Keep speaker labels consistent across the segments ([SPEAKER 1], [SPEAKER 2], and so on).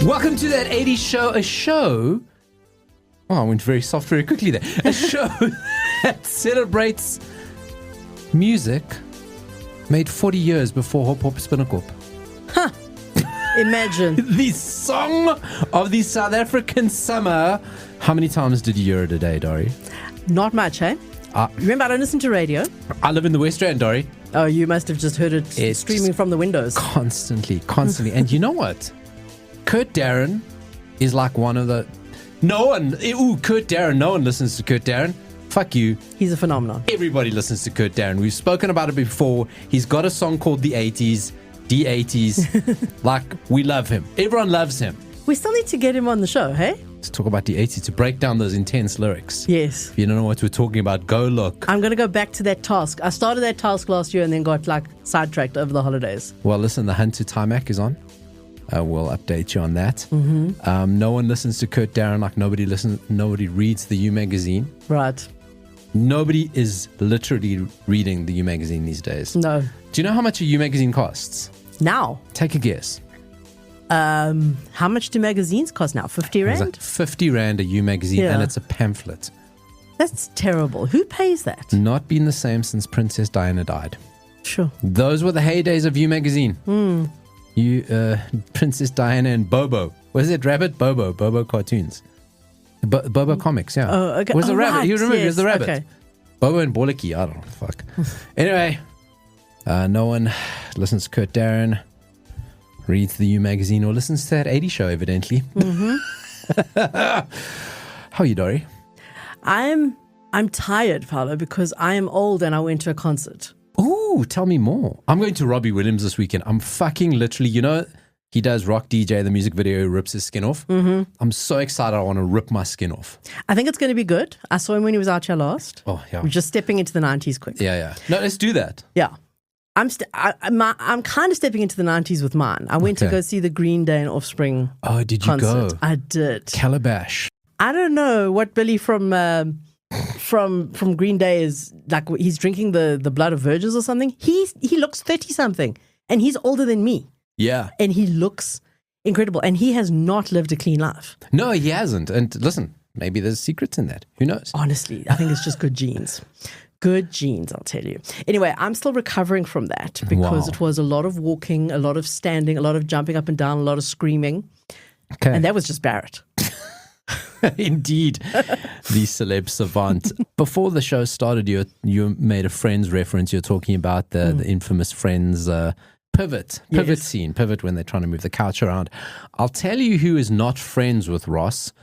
[SPEAKER 1] Welcome to that 80s show, a show. Oh, I went very soft very quickly there. A show that celebrates music made 40 years before Hop Hop Spinnekop.
[SPEAKER 2] Huh. Imagine.
[SPEAKER 1] The song of the South African summer. How many times did you hear it a day, Dori?
[SPEAKER 2] Not much, eh? Remember, I don't listen to radio.
[SPEAKER 1] I live in the West Rand, Dori.
[SPEAKER 2] Oh, you must have just heard it streaming from the windows.
[SPEAKER 1] Constantly. And you know what? Kurt Darren is like one of the... Kurt Darren. No one listens to Kurt Darren. Fuck you.
[SPEAKER 2] He's a phenomenon.
[SPEAKER 1] Everybody listens to Kurt Darren. We've spoken about it before. He's got a song called The 80s. D80s. Like, we love him. Everyone loves him.
[SPEAKER 2] We still need to get him on the show, hey?
[SPEAKER 1] Let's talk about the 80s, to break down those intense lyrics.
[SPEAKER 2] Yes.
[SPEAKER 1] If you don't know what we're talking about, go look.
[SPEAKER 2] I'm going to go back to that task. I started that task last year and then got sidetracked over the holidays.
[SPEAKER 1] Well, listen, the Hunt to Timac is on. We'll update you on that. Mm-hmm. No one listens to Kurt Darren like nobody reads the U magazine.
[SPEAKER 2] Right.
[SPEAKER 1] Nobody is literally reading the U magazine these days.
[SPEAKER 2] No.
[SPEAKER 1] Do you know how much a U magazine costs?
[SPEAKER 2] Now?
[SPEAKER 1] Take a guess.
[SPEAKER 2] How much do magazines cost now? 50 Rand?
[SPEAKER 1] Like 50 Rand a U magazine, and it's a pamphlet.
[SPEAKER 2] That's terrible. Who pays that?
[SPEAKER 1] Not been the same since Princess Diana died.
[SPEAKER 2] Sure.
[SPEAKER 1] Those were the heydays of U magazine. Princess Diana and Bobo. Was it Rabbit? Bobo cartoons. Bobo comics, yeah.
[SPEAKER 2] Oh, okay.
[SPEAKER 1] Was the rabbit.
[SPEAKER 2] Right.
[SPEAKER 1] You remember,
[SPEAKER 2] yes.
[SPEAKER 1] It was the rabbit.
[SPEAKER 2] Okay.
[SPEAKER 1] Bobo and Boliki. I don't know. Fuck. Anyway, no one listens to Kurt Darren, reads the U magazine, or listens to that 80 show, evidently. Mm-hmm. How are you, Dori?
[SPEAKER 2] I'm tired, Paulo, because I am old and I went to a concert.
[SPEAKER 1] Ooh, tell me more. I'm going to Robbie Williams this weekend. I'm fucking literally, he does Rock DJ, the music video, he rips his skin off. Mm-hmm. I'm so excited. I want to rip my skin off.
[SPEAKER 2] I think it's going to be good. I saw him when he was out here last.
[SPEAKER 1] Oh, yeah.
[SPEAKER 2] We're just stepping into the 90s quick.
[SPEAKER 1] Yeah. No, let's do that.
[SPEAKER 2] Yeah. I'm kind of stepping into the 90s with mine. I went to go see the Green Day and Offspring
[SPEAKER 1] Oh, did you
[SPEAKER 2] concert.
[SPEAKER 1] go?
[SPEAKER 2] I did.
[SPEAKER 1] Calabash.
[SPEAKER 2] I don't know what Billy from Green Day is like. He's drinking the blood of virgins or something. He looks 30-something and he's older than me.
[SPEAKER 1] Yeah.
[SPEAKER 2] And he looks incredible. And he has not lived a clean life.
[SPEAKER 1] No, he hasn't. And listen, maybe there's secrets in that. Who knows?
[SPEAKER 2] Honestly, I think it's just good genes. Good genes, I'll tell you. Anyway, I'm still recovering from that because it was a lot of walking, a lot of standing, a lot of jumping up and down, a lot of screaming.
[SPEAKER 1] Okay.
[SPEAKER 2] And that was just Barrett.
[SPEAKER 1] Indeed, the celeb savant. Before the show started, you made a Friends reference. You're talking about the infamous Friends pivot scene, pivot when they're trying to move the couch around. I'll tell you who is not friends with Ross.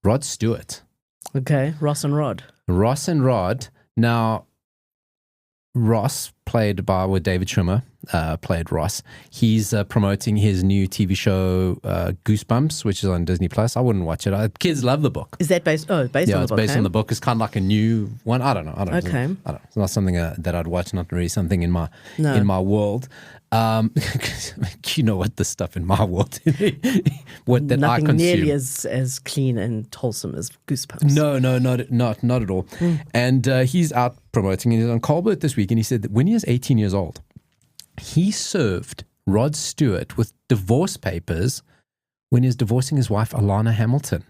[SPEAKER 1] Rod Stewart.
[SPEAKER 2] Okay, Ross and Rod.
[SPEAKER 1] Ross and Rod. Now, Ross, played by David Schwimmer, played Ross. He's promoting his new TV show, Goosebumps, which is on Disney Plus. I wouldn't watch it. Kids love the book.
[SPEAKER 2] Is that based on the book?
[SPEAKER 1] Yeah, it's based on the book. It's kind of like a new one. I don't know.
[SPEAKER 2] Okay.
[SPEAKER 1] I don't know. It's not something that I'd watch. Not really something in my world. You know what the stuff in my world, what that I consume.
[SPEAKER 2] Nothing nearly as clean and wholesome as Goosebumps.
[SPEAKER 1] No, not at all. And he's out promoting it. He's on Colbert this week, and he said that when he was 18 years old, he served Rod Stewart with divorce papers when he was divorcing his wife, Alana Hamilton.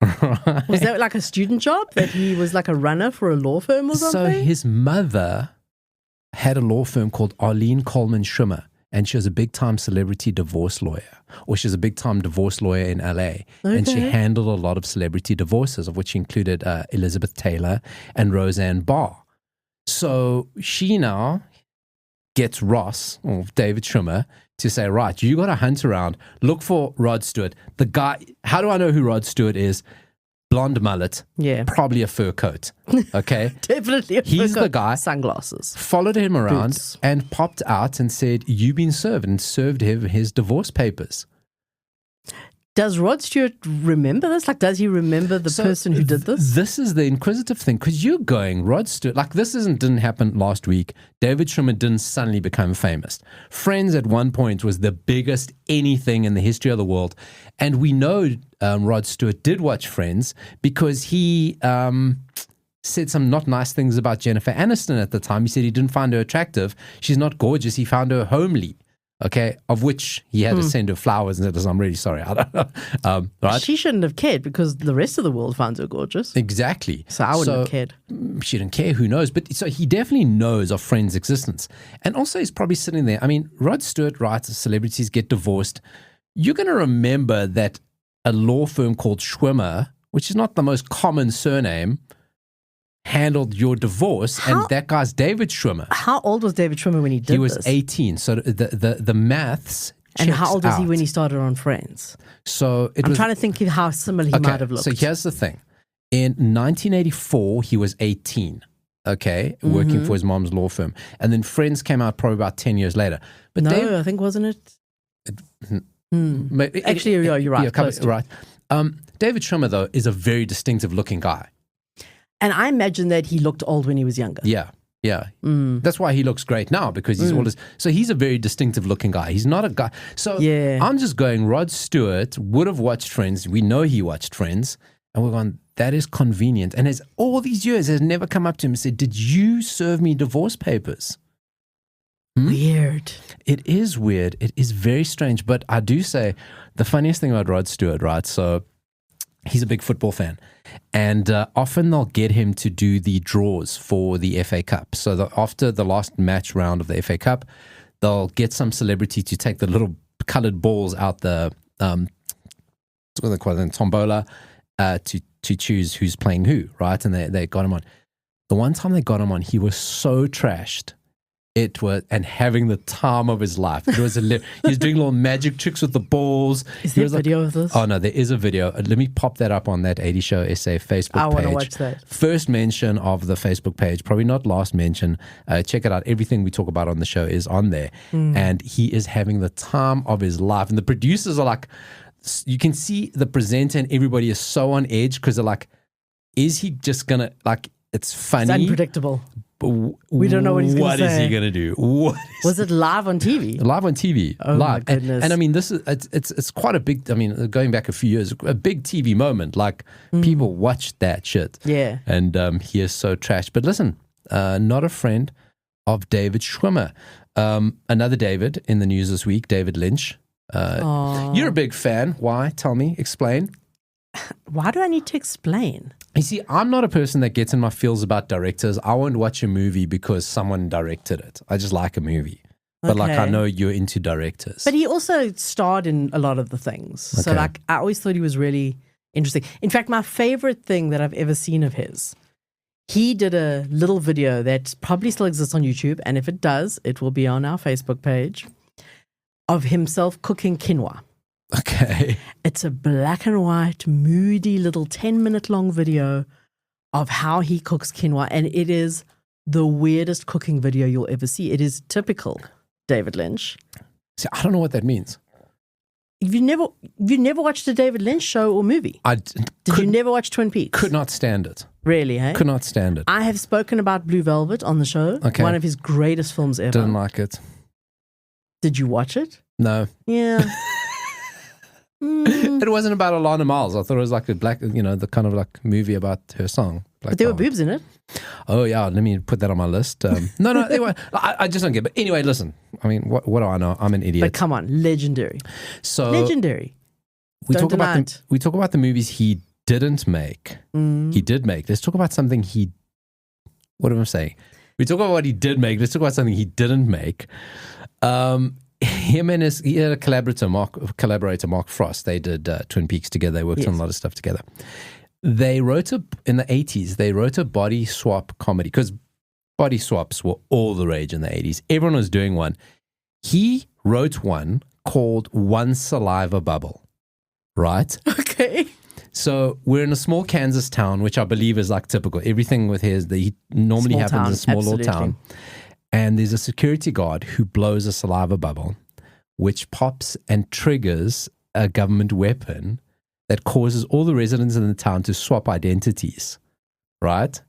[SPEAKER 1] Right?
[SPEAKER 2] Was that like a student job that he was like a runner for a law firm or something?
[SPEAKER 1] So his mother had a law firm called Arlene Coleman Schwimmer, and she was a big-time celebrity divorce lawyer, or she was a big-time divorce lawyer in LA. Okay. And she handled a lot of celebrity divorces, of which included Elizabeth Taylor and Roseanne Barr. So she now gets Ross, or David Schwimmer, to say, right, you got to hunt around, look for Rod Stewart. The guy, how do I know who Rod Stewart is? Blonde mullet, probably a fur coat, okay?
[SPEAKER 2] Definitely a fur coat.
[SPEAKER 1] He's the guy.
[SPEAKER 2] Sunglasses.
[SPEAKER 1] Followed him around
[SPEAKER 2] Boots.
[SPEAKER 1] And popped out and said, you've been served, and served him his divorce papers.
[SPEAKER 2] Does Rod Stewart remember this? Like, does he remember the person who did this?
[SPEAKER 1] This is the inquisitive thing, because you're going, Rod Stewart, like this didn't happen last week. David Schwimmer didn't suddenly become famous. Friends at one point was the biggest anything in the history of the world. And we know Rod Stewart did watch Friends because he said some not nice things about Jennifer Aniston at the time. He said he didn't find her attractive. She's not gorgeous. He found her homely. okay, of which he had to send her flowers and said, I'm really sorry. I don't know. Right?
[SPEAKER 2] She shouldn't have cared because the rest of the world finds her gorgeous.
[SPEAKER 1] Exactly.
[SPEAKER 2] So I wouldn't have cared.
[SPEAKER 1] She didn't care, who knows? But so he definitely knows of Friends' existence. And also he's probably sitting there. I mean, Rod Stewart writes, celebrities get divorced. You're going to remember that a law firm called Schwimmer, which is not the most common surname, handled your divorce, and that guy's David Schwimmer.
[SPEAKER 2] How old was David Schwimmer when he did this?
[SPEAKER 1] He was 18, so the maths
[SPEAKER 2] And
[SPEAKER 1] checks
[SPEAKER 2] how old was he
[SPEAKER 1] out.
[SPEAKER 2] when he started on Friends?
[SPEAKER 1] So
[SPEAKER 2] I'm trying to think of how similar he might have looked.
[SPEAKER 1] So here's the thing. In 1984, he was 18, okay, working for his mom's law firm. And then Friends came out probably about 10 years later. But
[SPEAKER 2] I think, wasn't it? Actually, you're right.
[SPEAKER 1] Right. David Schwimmer, though, is a very distinctive looking guy.
[SPEAKER 2] And I imagine that he looked old when he was younger.
[SPEAKER 1] Yeah. That's why he looks great now, because he's all this. So he's a very distinctive looking guy. He's not a guy. So I'm just going, Rod Stewart would have watched Friends. We know he watched Friends. And we're going, that is convenient. And has all these years has never come up to him and said, did you serve me divorce papers?
[SPEAKER 2] Weird.
[SPEAKER 1] It is weird. It is very strange. But I do say the funniest thing about Rod Stewart, right? So he's a big football fan. And often they'll get him to do the draws for the FA Cup. So after the last match round of the FA Cup, they'll get some celebrity to take the little colored balls out the what do they call it, tombola, to choose who's playing who, right? And they got him on. The one time they got him on, he was so trashed. It was, and having the time of his life. It was he was doing little magic tricks with the balls.
[SPEAKER 2] Is there a video of this?
[SPEAKER 1] Oh no, there is a video. Let me pop that up on that 80 Show SA Facebook page.
[SPEAKER 2] I want to watch that.
[SPEAKER 1] First mention of the Facebook page, probably not last mention. Check it out. Everything we talk about on the show is on there. And he is having the time of his life. And the producers are like, you can see the presenter and everybody is so on edge because they're like, is he just going to, like, it's funny.
[SPEAKER 2] It's unpredictable. We don't know what he's going to say.
[SPEAKER 1] What is he going to do?
[SPEAKER 2] Was it live on TV?
[SPEAKER 1] Live on TV.
[SPEAKER 2] Oh,
[SPEAKER 1] live.
[SPEAKER 2] my goodness.
[SPEAKER 1] And I mean, this is it's quite a big, I mean, going back a few years, a big TV moment. Like, people watched that shit.
[SPEAKER 2] Yeah.
[SPEAKER 1] And he is so trash. But listen, not a friend of David Schwimmer. Another David in the news this week, David Lynch. You're a big fan. Why? Tell me. Explain.
[SPEAKER 2] Why do I need to explain?
[SPEAKER 1] You see, I'm not a person that gets in my feels about directors. I won't watch a movie because someone directed it. I just like a movie. But like, I know you're into directors.
[SPEAKER 2] But he also starred in a lot of the things. So like, I always thought he was really interesting. In fact, my favorite thing that I've ever seen of his, he did a little video that probably still exists on YouTube. And if it does, it will be on our Facebook page, of himself cooking quinoa.
[SPEAKER 1] Okay.
[SPEAKER 2] It's a black and white, moody little 10-minute long video of how he cooks quinoa. And it is the weirdest cooking video you'll ever see. It is typical David Lynch.
[SPEAKER 1] See, I don't know what that means.
[SPEAKER 2] You've never watched a David Lynch show or movie? Did you never watch Twin Peaks?
[SPEAKER 1] Could not stand it.
[SPEAKER 2] Really, hey?
[SPEAKER 1] Could not stand it.
[SPEAKER 2] I have spoken about Blue Velvet on the show.
[SPEAKER 1] Okay.
[SPEAKER 2] One of his greatest films ever.
[SPEAKER 1] Didn't like it.
[SPEAKER 2] Did you watch it?
[SPEAKER 1] No.
[SPEAKER 2] Yeah.
[SPEAKER 1] It wasn't about Alana Miles. I thought it was like a black, the kind of like movie about her song. Black
[SPEAKER 2] But there were
[SPEAKER 1] Velvet.
[SPEAKER 2] boobs in it.
[SPEAKER 1] Oh, yeah. Let me put that on my list. No, they were. I just don't get it. But anyway, listen. I mean, what do I know? I'm an idiot.
[SPEAKER 2] But come on, legendary.
[SPEAKER 1] So
[SPEAKER 2] legendary.
[SPEAKER 1] we
[SPEAKER 2] Don't
[SPEAKER 1] talk about
[SPEAKER 2] deny it.
[SPEAKER 1] we talk about the movies he didn't make. He did make. Let's talk about something what am I saying? We talk about what he did make. Let's talk about something he didn't make. He had a collaborator, Mark Frost. They did Twin Peaks together. They worked on a lot of stuff together. They wrote in the 80s, they wrote a body swap comedy because body swaps were all the rage in the 80s. Everyone was doing one. He wrote one called One Saliva Bubble, right?
[SPEAKER 2] Okay.
[SPEAKER 1] So we're in a small Kansas town, which I believe is like typical. Everything with he normally
[SPEAKER 2] Small
[SPEAKER 1] happens
[SPEAKER 2] town,
[SPEAKER 1] in a small little
[SPEAKER 2] absolutely.
[SPEAKER 1] town. And there's a security guard who blows a saliva bubble, which pops and triggers a government weapon that causes all the residents in the town to swap identities, right?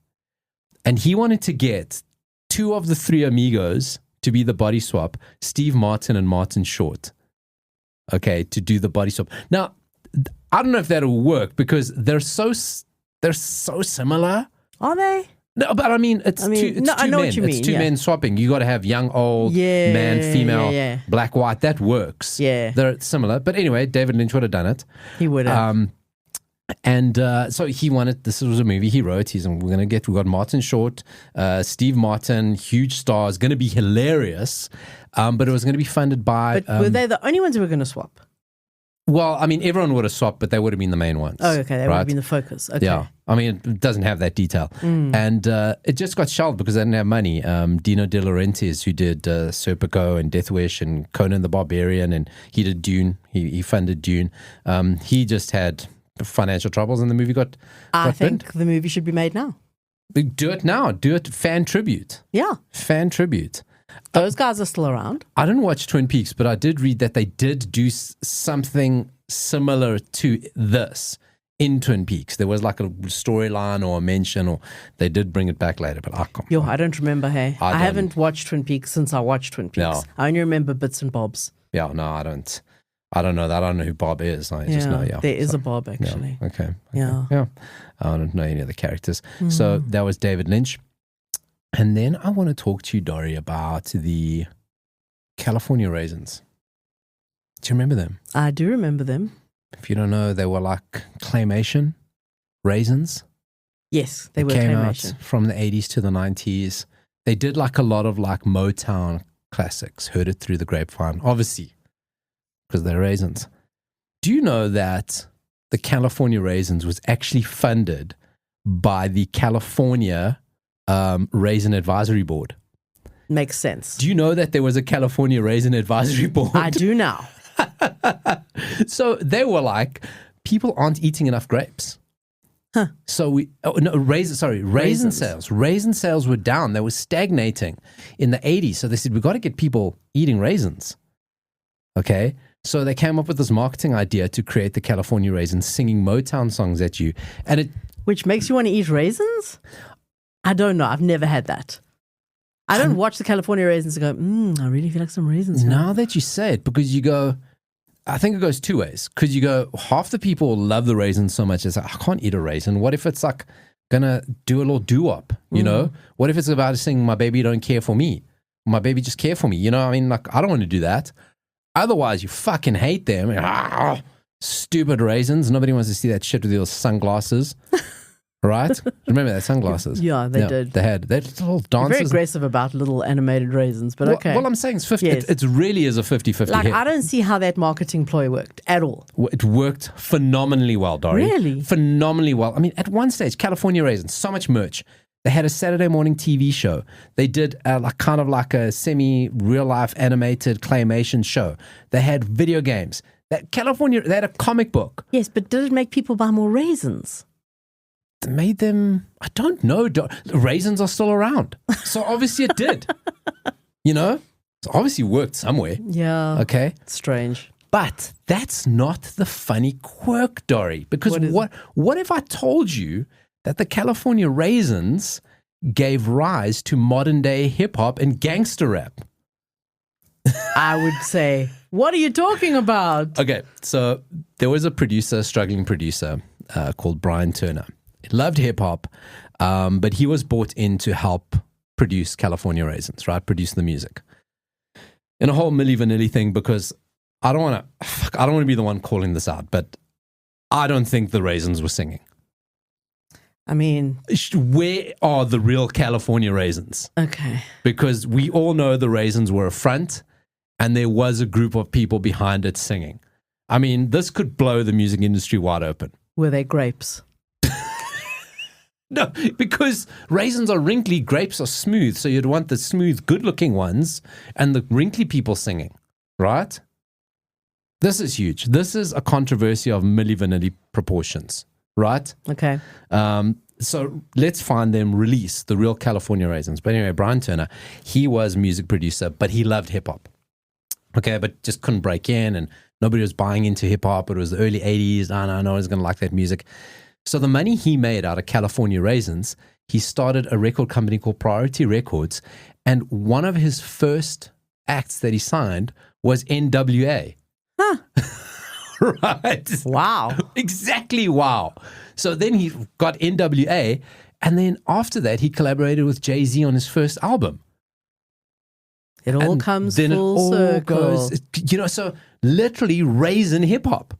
[SPEAKER 1] And he wanted to get 2 of the 3 Amigos to be the body swap, Steve Martin and Martin Short, okay, to do the body swap. Now, I don't know if that'll work because they're so similar.
[SPEAKER 2] Are they?
[SPEAKER 1] No, but I mean, it's two
[SPEAKER 2] I know
[SPEAKER 1] men.
[SPEAKER 2] what you mean.
[SPEAKER 1] It's two men swapping. You got to have young, old, man, female, black, white. That works.
[SPEAKER 2] Yeah.
[SPEAKER 1] They're similar. But anyway, David Lynch would have done it.
[SPEAKER 2] He would have.
[SPEAKER 1] And so he wanted, this was a movie he wrote. We got Martin Short, Steve Martin, huge stars, going to be hilarious. But it was going to be funded by.
[SPEAKER 2] But were they the only ones who were going to swap?
[SPEAKER 1] Well, I mean, everyone would have swapped, but they would have been the main ones.
[SPEAKER 2] Oh, okay. They would have been the focus. Okay.
[SPEAKER 1] Yeah. I mean, it doesn't have that detail. And it just got shelved because they didn't have money. Dino De Laurentiis, who did Serpico and Death Wish and Conan the Barbarian, and he did Dune. He funded Dune. He just had financial troubles and the movie got
[SPEAKER 2] I think the movie should be made now.
[SPEAKER 1] Do it now. Do it fan tribute.
[SPEAKER 2] Yeah.
[SPEAKER 1] Fan tribute.
[SPEAKER 2] Those guys are still around.
[SPEAKER 1] I didn't watch Twin Peaks, but I did read that they did do something similar to this in Twin Peaks. There was like a storyline or a mention, or they did bring it back later, but I can't.
[SPEAKER 2] I don't remember, hey. I haven't watched Twin Peaks since I watched Twin Peaks.
[SPEAKER 1] No.
[SPEAKER 2] I only remember bits and bobs.
[SPEAKER 1] Yeah, no, I don't know that. I don't know who Bob is. I just know,
[SPEAKER 2] there is a Bob, actually.
[SPEAKER 1] Yeah. Okay.
[SPEAKER 2] Yeah.
[SPEAKER 1] I don't know any of the characters. So that was David Lynch. And then I want to talk to you, Dori, about the California Raisins. Do you remember them?
[SPEAKER 2] I do remember them.
[SPEAKER 1] If you don't know, they were like claymation raisins.
[SPEAKER 2] Yes, they were
[SPEAKER 1] came
[SPEAKER 2] claymation.
[SPEAKER 1] Out from the 80s to the 90s. They did like a lot of like Motown classics, Heard It Through the Grapevine, obviously, because they're raisins. Do you know that the California Raisins was actually funded by the California Raisin Advisory Board?
[SPEAKER 2] Makes sense.
[SPEAKER 1] Do you know that there was a California Raisin Advisory Board?
[SPEAKER 2] I do now.
[SPEAKER 1] So they were like, people aren't eating enough grapes.
[SPEAKER 2] Huh.
[SPEAKER 1] So raisin sales. Raisin sales were down. They were stagnating in the 80s. So they said, we've got to get people eating raisins. Okay. So they came up with this marketing idea to create the California Raisins, singing Motown songs at you.
[SPEAKER 2] Which makes you want to eat raisins? I don't know. I've never had that. I don't watch the California Raisins and go, I really feel like some raisins.
[SPEAKER 1] Now that you say it, because you go, I think it goes two ways. Because you go, half the people love the raisins so much, it's like, I can't eat a raisin. What if it's like going to do a little doo-wop, you know? What if it's about to sing, my baby don't care for me? My baby just care for me. You know, I mean, like, I don't want to do that. Otherwise, you fucking hate them. Stupid raisins. Nobody wants to see that shit with your sunglasses. Right? Remember that sunglasses?
[SPEAKER 2] Yeah, they did.
[SPEAKER 1] They had little dances.
[SPEAKER 2] Very aggressive about little animated raisins, but okay.
[SPEAKER 1] Well, I'm saying it's 50. Yes. It really is a 50-50
[SPEAKER 2] like,
[SPEAKER 1] hit.
[SPEAKER 2] I don't see how that marketing ploy worked at all.
[SPEAKER 1] It worked phenomenally well, Dori.
[SPEAKER 2] Really?
[SPEAKER 1] Phenomenally well. I mean, at one stage, California Raisins, so much merch. They had a Saturday morning TV show. They did kind of like a semi-real-life animated claymation show. They had video games. They had a comic book.
[SPEAKER 2] Yes, but did it make people buy more raisins?
[SPEAKER 1] Made them, I don't know. Raisins are still around. So obviously it did. You know? It obviously worked somewhere.
[SPEAKER 2] Yeah.
[SPEAKER 1] Okay?
[SPEAKER 2] Strange.
[SPEAKER 1] But that's not the funny quirk, Dori. Because what if I told you that the California Raisins gave rise to modern day hip hop and gangster rap?
[SPEAKER 2] I would say, what are you talking about?
[SPEAKER 1] Okay, so there was a struggling producer called Brian Turner. He loved hip hop, but he was brought in to help produce California Raisins, right? Produce the music. And a whole Milli Vanilli thing, because I don't want to be the one calling this out, but I don't think the Raisins were singing.
[SPEAKER 2] I mean,
[SPEAKER 1] where are the real California Raisins?
[SPEAKER 2] Okay.
[SPEAKER 1] Because we all know the Raisins were a front and there was a group of people behind it singing. I mean, this could blow the music industry wide open.
[SPEAKER 2] Were they grapes?
[SPEAKER 1] No, because raisins are wrinkly, grapes are smooth. So you'd want the smooth, good-looking ones and the wrinkly people singing, right? This is huge. This is a controversy of Milli Vanilli proportions, right?
[SPEAKER 2] Okay.
[SPEAKER 1] So let's find them, release the real California Raisins. But anyway, Brian Turner, he was music producer, but he loved hip-hop. Okay, but just couldn't break in and nobody was buying into hip-hop. It was the early 80s. No one's going to like that music. So the money he made out of California Raisins, he started a record company called Priority Records, and one of his first acts that he signed was N.W.A.
[SPEAKER 2] Huh.
[SPEAKER 1] Right?
[SPEAKER 2] Wow.
[SPEAKER 1] Exactly, wow. So then he got N.W.A., And then after that, he collaborated with Jay-Z on his first album.
[SPEAKER 2] It all comes full circle.
[SPEAKER 1] So literally raisin hip hop,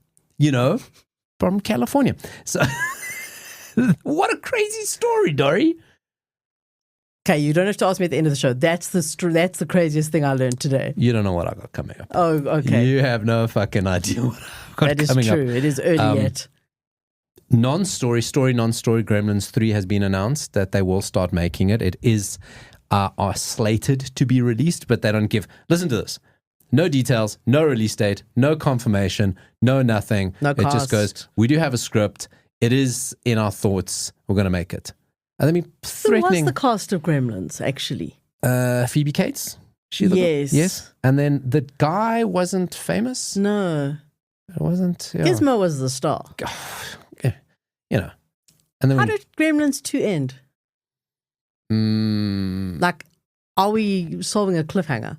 [SPEAKER 1] from California. So what a crazy story, Dori.
[SPEAKER 2] Okay, you don't have to ask me at the end of the show. That's the craziest thing I learned today.
[SPEAKER 1] You don't know what I got coming up.
[SPEAKER 2] Oh, okay.
[SPEAKER 1] You have no fucking idea what I've got
[SPEAKER 2] that is
[SPEAKER 1] coming
[SPEAKER 2] true.
[SPEAKER 1] up.
[SPEAKER 2] It is early yet.
[SPEAKER 1] Non-story Gremlins 3 has been announced that they will start making it. It is are slated to be released, but they don't give. Listen to this. No details, no release date, no confirmation, no nothing.
[SPEAKER 2] No
[SPEAKER 1] it
[SPEAKER 2] cast.
[SPEAKER 1] just goes, we do have a script. It is in our thoughts. We're going to make it. And I mean, threatening.
[SPEAKER 2] Who was the cast of Gremlins, actually?
[SPEAKER 1] Phoebe Cates.
[SPEAKER 2] Yes.
[SPEAKER 1] And then the guy wasn't famous?
[SPEAKER 2] No.
[SPEAKER 1] It wasn't. Yeah.
[SPEAKER 2] Gizmo was the star.
[SPEAKER 1] And then
[SPEAKER 2] how did Gremlins 2 end? Like, are we solving a cliffhanger?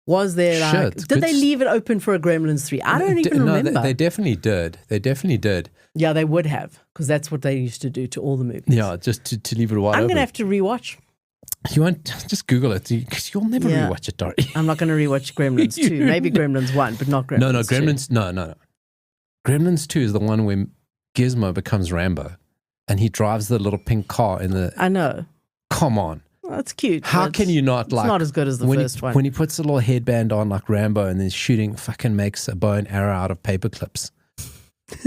[SPEAKER 2] Was there did they leave it open for a Gremlins 3? I don't even remember.
[SPEAKER 1] They definitely did.
[SPEAKER 2] Yeah, they would have, because that's what they used to do to all the movies.
[SPEAKER 1] Yeah, just to leave it wide open.
[SPEAKER 2] I'm going to have to rewatch.
[SPEAKER 1] You won't, just Google it, because you'll never rewatch it, Dori.
[SPEAKER 2] I'm not going to rewatch Gremlins 2. Maybe Gremlins 1, but not Gremlins 2.
[SPEAKER 1] Gremlins, no. Gremlins 2 is the one where Gizmo becomes Rambo, and he drives the little pink car in the...
[SPEAKER 2] I know.
[SPEAKER 1] Come on.
[SPEAKER 2] Well, that's cute.
[SPEAKER 1] How can you not like...
[SPEAKER 2] It's not as good as the first one.
[SPEAKER 1] When he puts a little headband on like Rambo and then fucking makes a bow and arrow out of paper clips.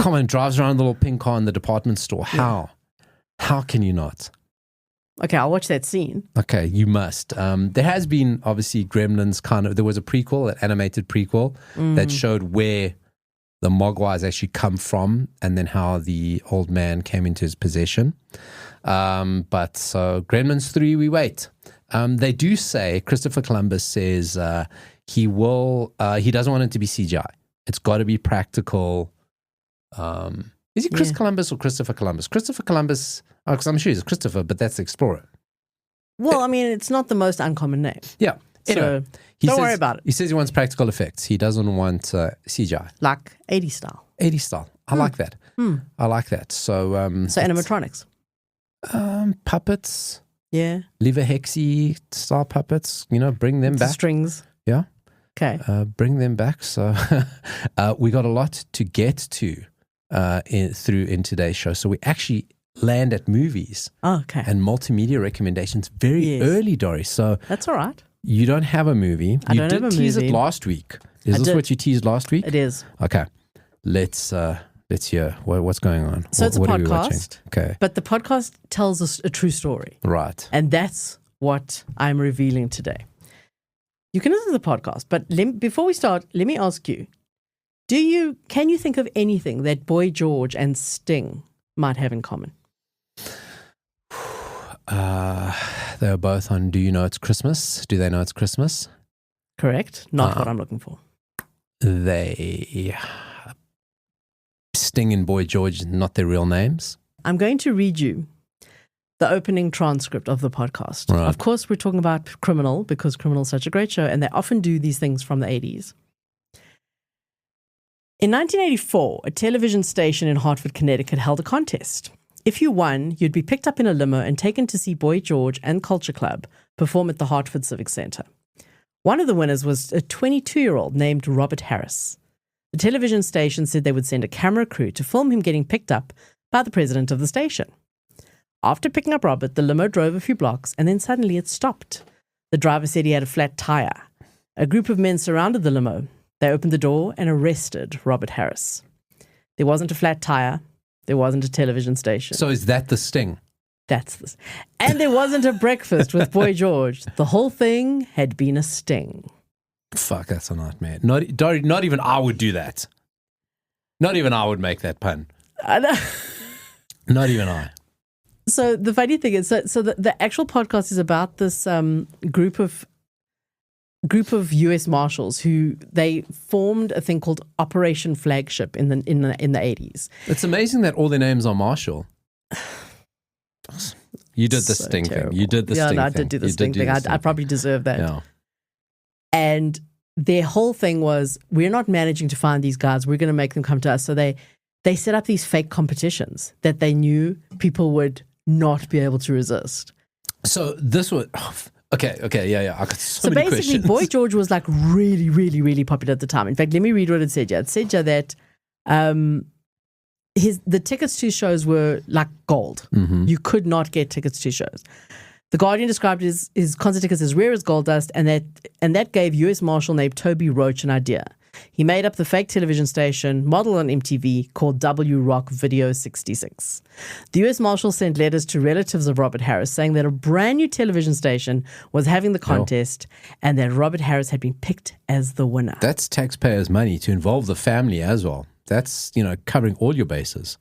[SPEAKER 1] Come on, drives around the little pink car in the department store. How? How can you not?
[SPEAKER 2] Okay, I'll watch that scene.
[SPEAKER 1] Okay, you must. There has been, obviously, Gremlins there was a prequel, an animated prequel, that showed where the Mogwais actually come from and then how the old man came into his possession. But so Gremlins 3, we wait. They do say, Christopher Columbus says he doesn't want it to be CGI. It's got to be practical. Is he Chris Columbus or Christopher Columbus? Christopher Columbus, because I'm sure he's Christopher, but that's the explorer.
[SPEAKER 2] Well, I mean, it's not the most uncommon name.
[SPEAKER 1] Yeah. Anyway,
[SPEAKER 2] so don't worry about it.
[SPEAKER 1] He says he wants practical effects. He doesn't want CGI.
[SPEAKER 2] Like 80 style.
[SPEAKER 1] 80 style. I like that. I like that. So
[SPEAKER 2] animatronics.
[SPEAKER 1] Puppets.
[SPEAKER 2] Yeah.
[SPEAKER 1] Leverhexy style puppets. Bring them back.
[SPEAKER 2] Strings.
[SPEAKER 1] Yeah.
[SPEAKER 2] Okay.
[SPEAKER 1] Bring them back. So we got a lot to get to in today's show. So we actually land at movies.
[SPEAKER 2] Oh, okay.
[SPEAKER 1] And multimedia recommendations very early, Dori. So
[SPEAKER 2] that's all right.
[SPEAKER 1] You don't have a movie. You did tease it last week. Is this what you teased last week?
[SPEAKER 2] It is.
[SPEAKER 1] Okay. Let's hear what's going on.
[SPEAKER 2] So it's a podcast.
[SPEAKER 1] Okay.
[SPEAKER 2] But the podcast tells us a true story.
[SPEAKER 1] Right.
[SPEAKER 2] And that's what I'm revealing today. You can listen to the podcast, but before we start, let me ask you, can you think of anything that Boy George and Sting might have in common?
[SPEAKER 1] They were both on Do You Know It's Christmas? Do they know it's Christmas?
[SPEAKER 2] Correct. Not what I'm looking for.
[SPEAKER 1] Sting and Boy George, not their real names.
[SPEAKER 2] I'm going to read you the opening transcript of the podcast.
[SPEAKER 1] Right.
[SPEAKER 2] Of course, we're talking about Criminal because Criminal is such a great show and they often do these things from the 80s. In 1984, a television station in Hartford, Connecticut held a contest. If you won, you'd be picked up in a limo and taken to see Boy George and Culture Club perform at the Hartford Civic Center. One of the winners was a 22-year-old named Robert Harris. The television station said they would send a camera crew to film him getting picked up by the president of the station. After picking up Robert, the limo drove a few blocks and then suddenly it stopped. The driver said he had a flat tire. A group of men surrounded the limo. They opened the door and arrested Robert Harris. There wasn't a flat tire. There wasn't a television station.
[SPEAKER 1] So is that the sting?
[SPEAKER 2] That's this. And there wasn't a breakfast with Boy George. The whole thing had been a sting.
[SPEAKER 1] Fuck, that's a nightmare. Not even I would do that. Not even I would make that pun.
[SPEAKER 2] I know.
[SPEAKER 1] Not even I.
[SPEAKER 2] So the funny thing is, so the actual podcast is about this group of U.S. Marshals who they formed a thing called Operation Flagship in the 80s.
[SPEAKER 1] It's amazing that all their names are Marshall. You did the sting thing. You did the sting thing.
[SPEAKER 2] Yeah, I did do the sting thing. I probably deserve that.
[SPEAKER 1] Yeah.
[SPEAKER 2] And their whole thing was, we're not managing to find these guys. We're going to make them come to us. So they set up these fake competitions that they knew people would not be able to resist.
[SPEAKER 1] So this was okay. Yeah. I got so many
[SPEAKER 2] basically,
[SPEAKER 1] questions.
[SPEAKER 2] Boy George was like really, really, really popular at the time. In fact, let me read what it said. It said that the tickets to shows were like gold.
[SPEAKER 1] Mm-hmm.
[SPEAKER 2] You could not get tickets to shows. The Guardian described his concert tickets as rare as gold dust, and that gave U.S. Marshal named Toby Roach an idea. He made up the fake television station, model on MTV, called W Rock Video 66. The U.S. Marshal sent letters to relatives of Robert Harris saying that a brand new television station was having the contest and that Robert Harris had been picked as the winner.
[SPEAKER 1] That's taxpayers' money to involve the family as well. That's, covering all your bases.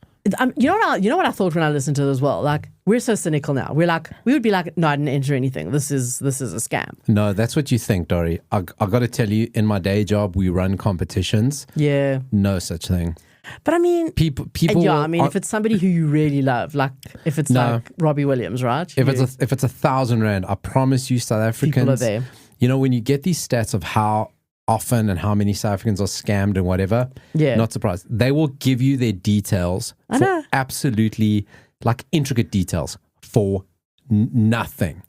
[SPEAKER 2] You know what I thought when I listened to it as well? Like, we're so cynical now. We would be like, no, I didn't enter anything. This is a scam.
[SPEAKER 1] No, that's what you think, Dori. I got to tell you, in my day job, we run competitions.
[SPEAKER 2] Yeah.
[SPEAKER 1] No such thing.
[SPEAKER 2] But I mean,
[SPEAKER 1] people.
[SPEAKER 2] Yeah, if it's somebody who you really love, like if it's like Robbie Williams, right?
[SPEAKER 1] If it's 1,000 rand, I promise you, South Africans.
[SPEAKER 2] People are there.
[SPEAKER 1] When you get these stats of how often and how many South Africans are scammed and whatever, not surprised. They will give you their details for absolutely intricate details for nothing.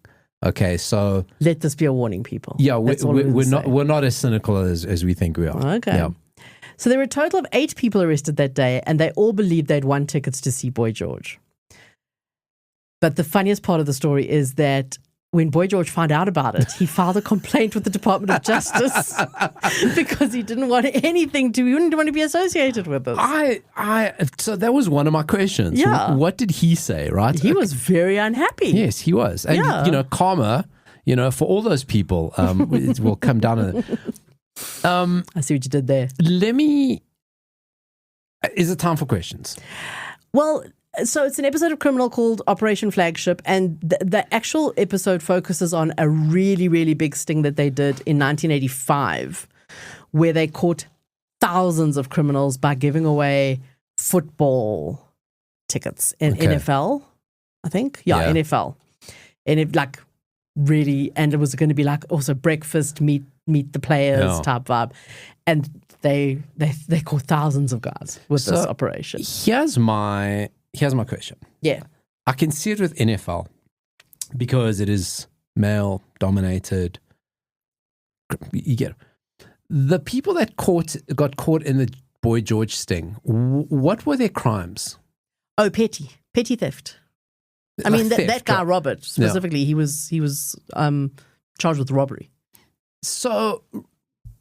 [SPEAKER 1] Okay, so
[SPEAKER 2] let this be a warning, people.
[SPEAKER 1] Yeah, we're not as cynical as we think we are.
[SPEAKER 2] Okay.
[SPEAKER 1] Yeah.
[SPEAKER 2] So there were a total of 8 people arrested that day, and they all believed they'd won tickets to see Boy George. But the funniest part of the story is that when Boy George found out about it, he filed a complaint with the Department of Justice because he didn't want he didn't want to be associated with this.
[SPEAKER 1] So that was one of my questions.
[SPEAKER 2] Yeah.
[SPEAKER 1] What did he say, right?
[SPEAKER 2] He was very unhappy.
[SPEAKER 1] Yes, he was. And, karma, for all those people, it will come down to
[SPEAKER 2] I see what you did there.
[SPEAKER 1] Is it time for questions?
[SPEAKER 2] Well, so it's an episode of Criminal called Operation Flagship, and the actual episode focuses on a really, really big sting that they did in 1985, where they caught thousands of criminals by giving away football tickets in NFL, I think. Yeah, NFL. And it and it was going to be also breakfast, meet the players type vibe. And they caught thousands of guys with this operation.
[SPEAKER 1] Here's my question.
[SPEAKER 2] Yeah.
[SPEAKER 1] I can see it with NFL because it is male dominated. You get it. The people that got caught in the Boy George sting, what were their crimes?
[SPEAKER 2] Oh, petty theft. I mean, that guy, Robert, specifically, he was charged with robbery.
[SPEAKER 1] So,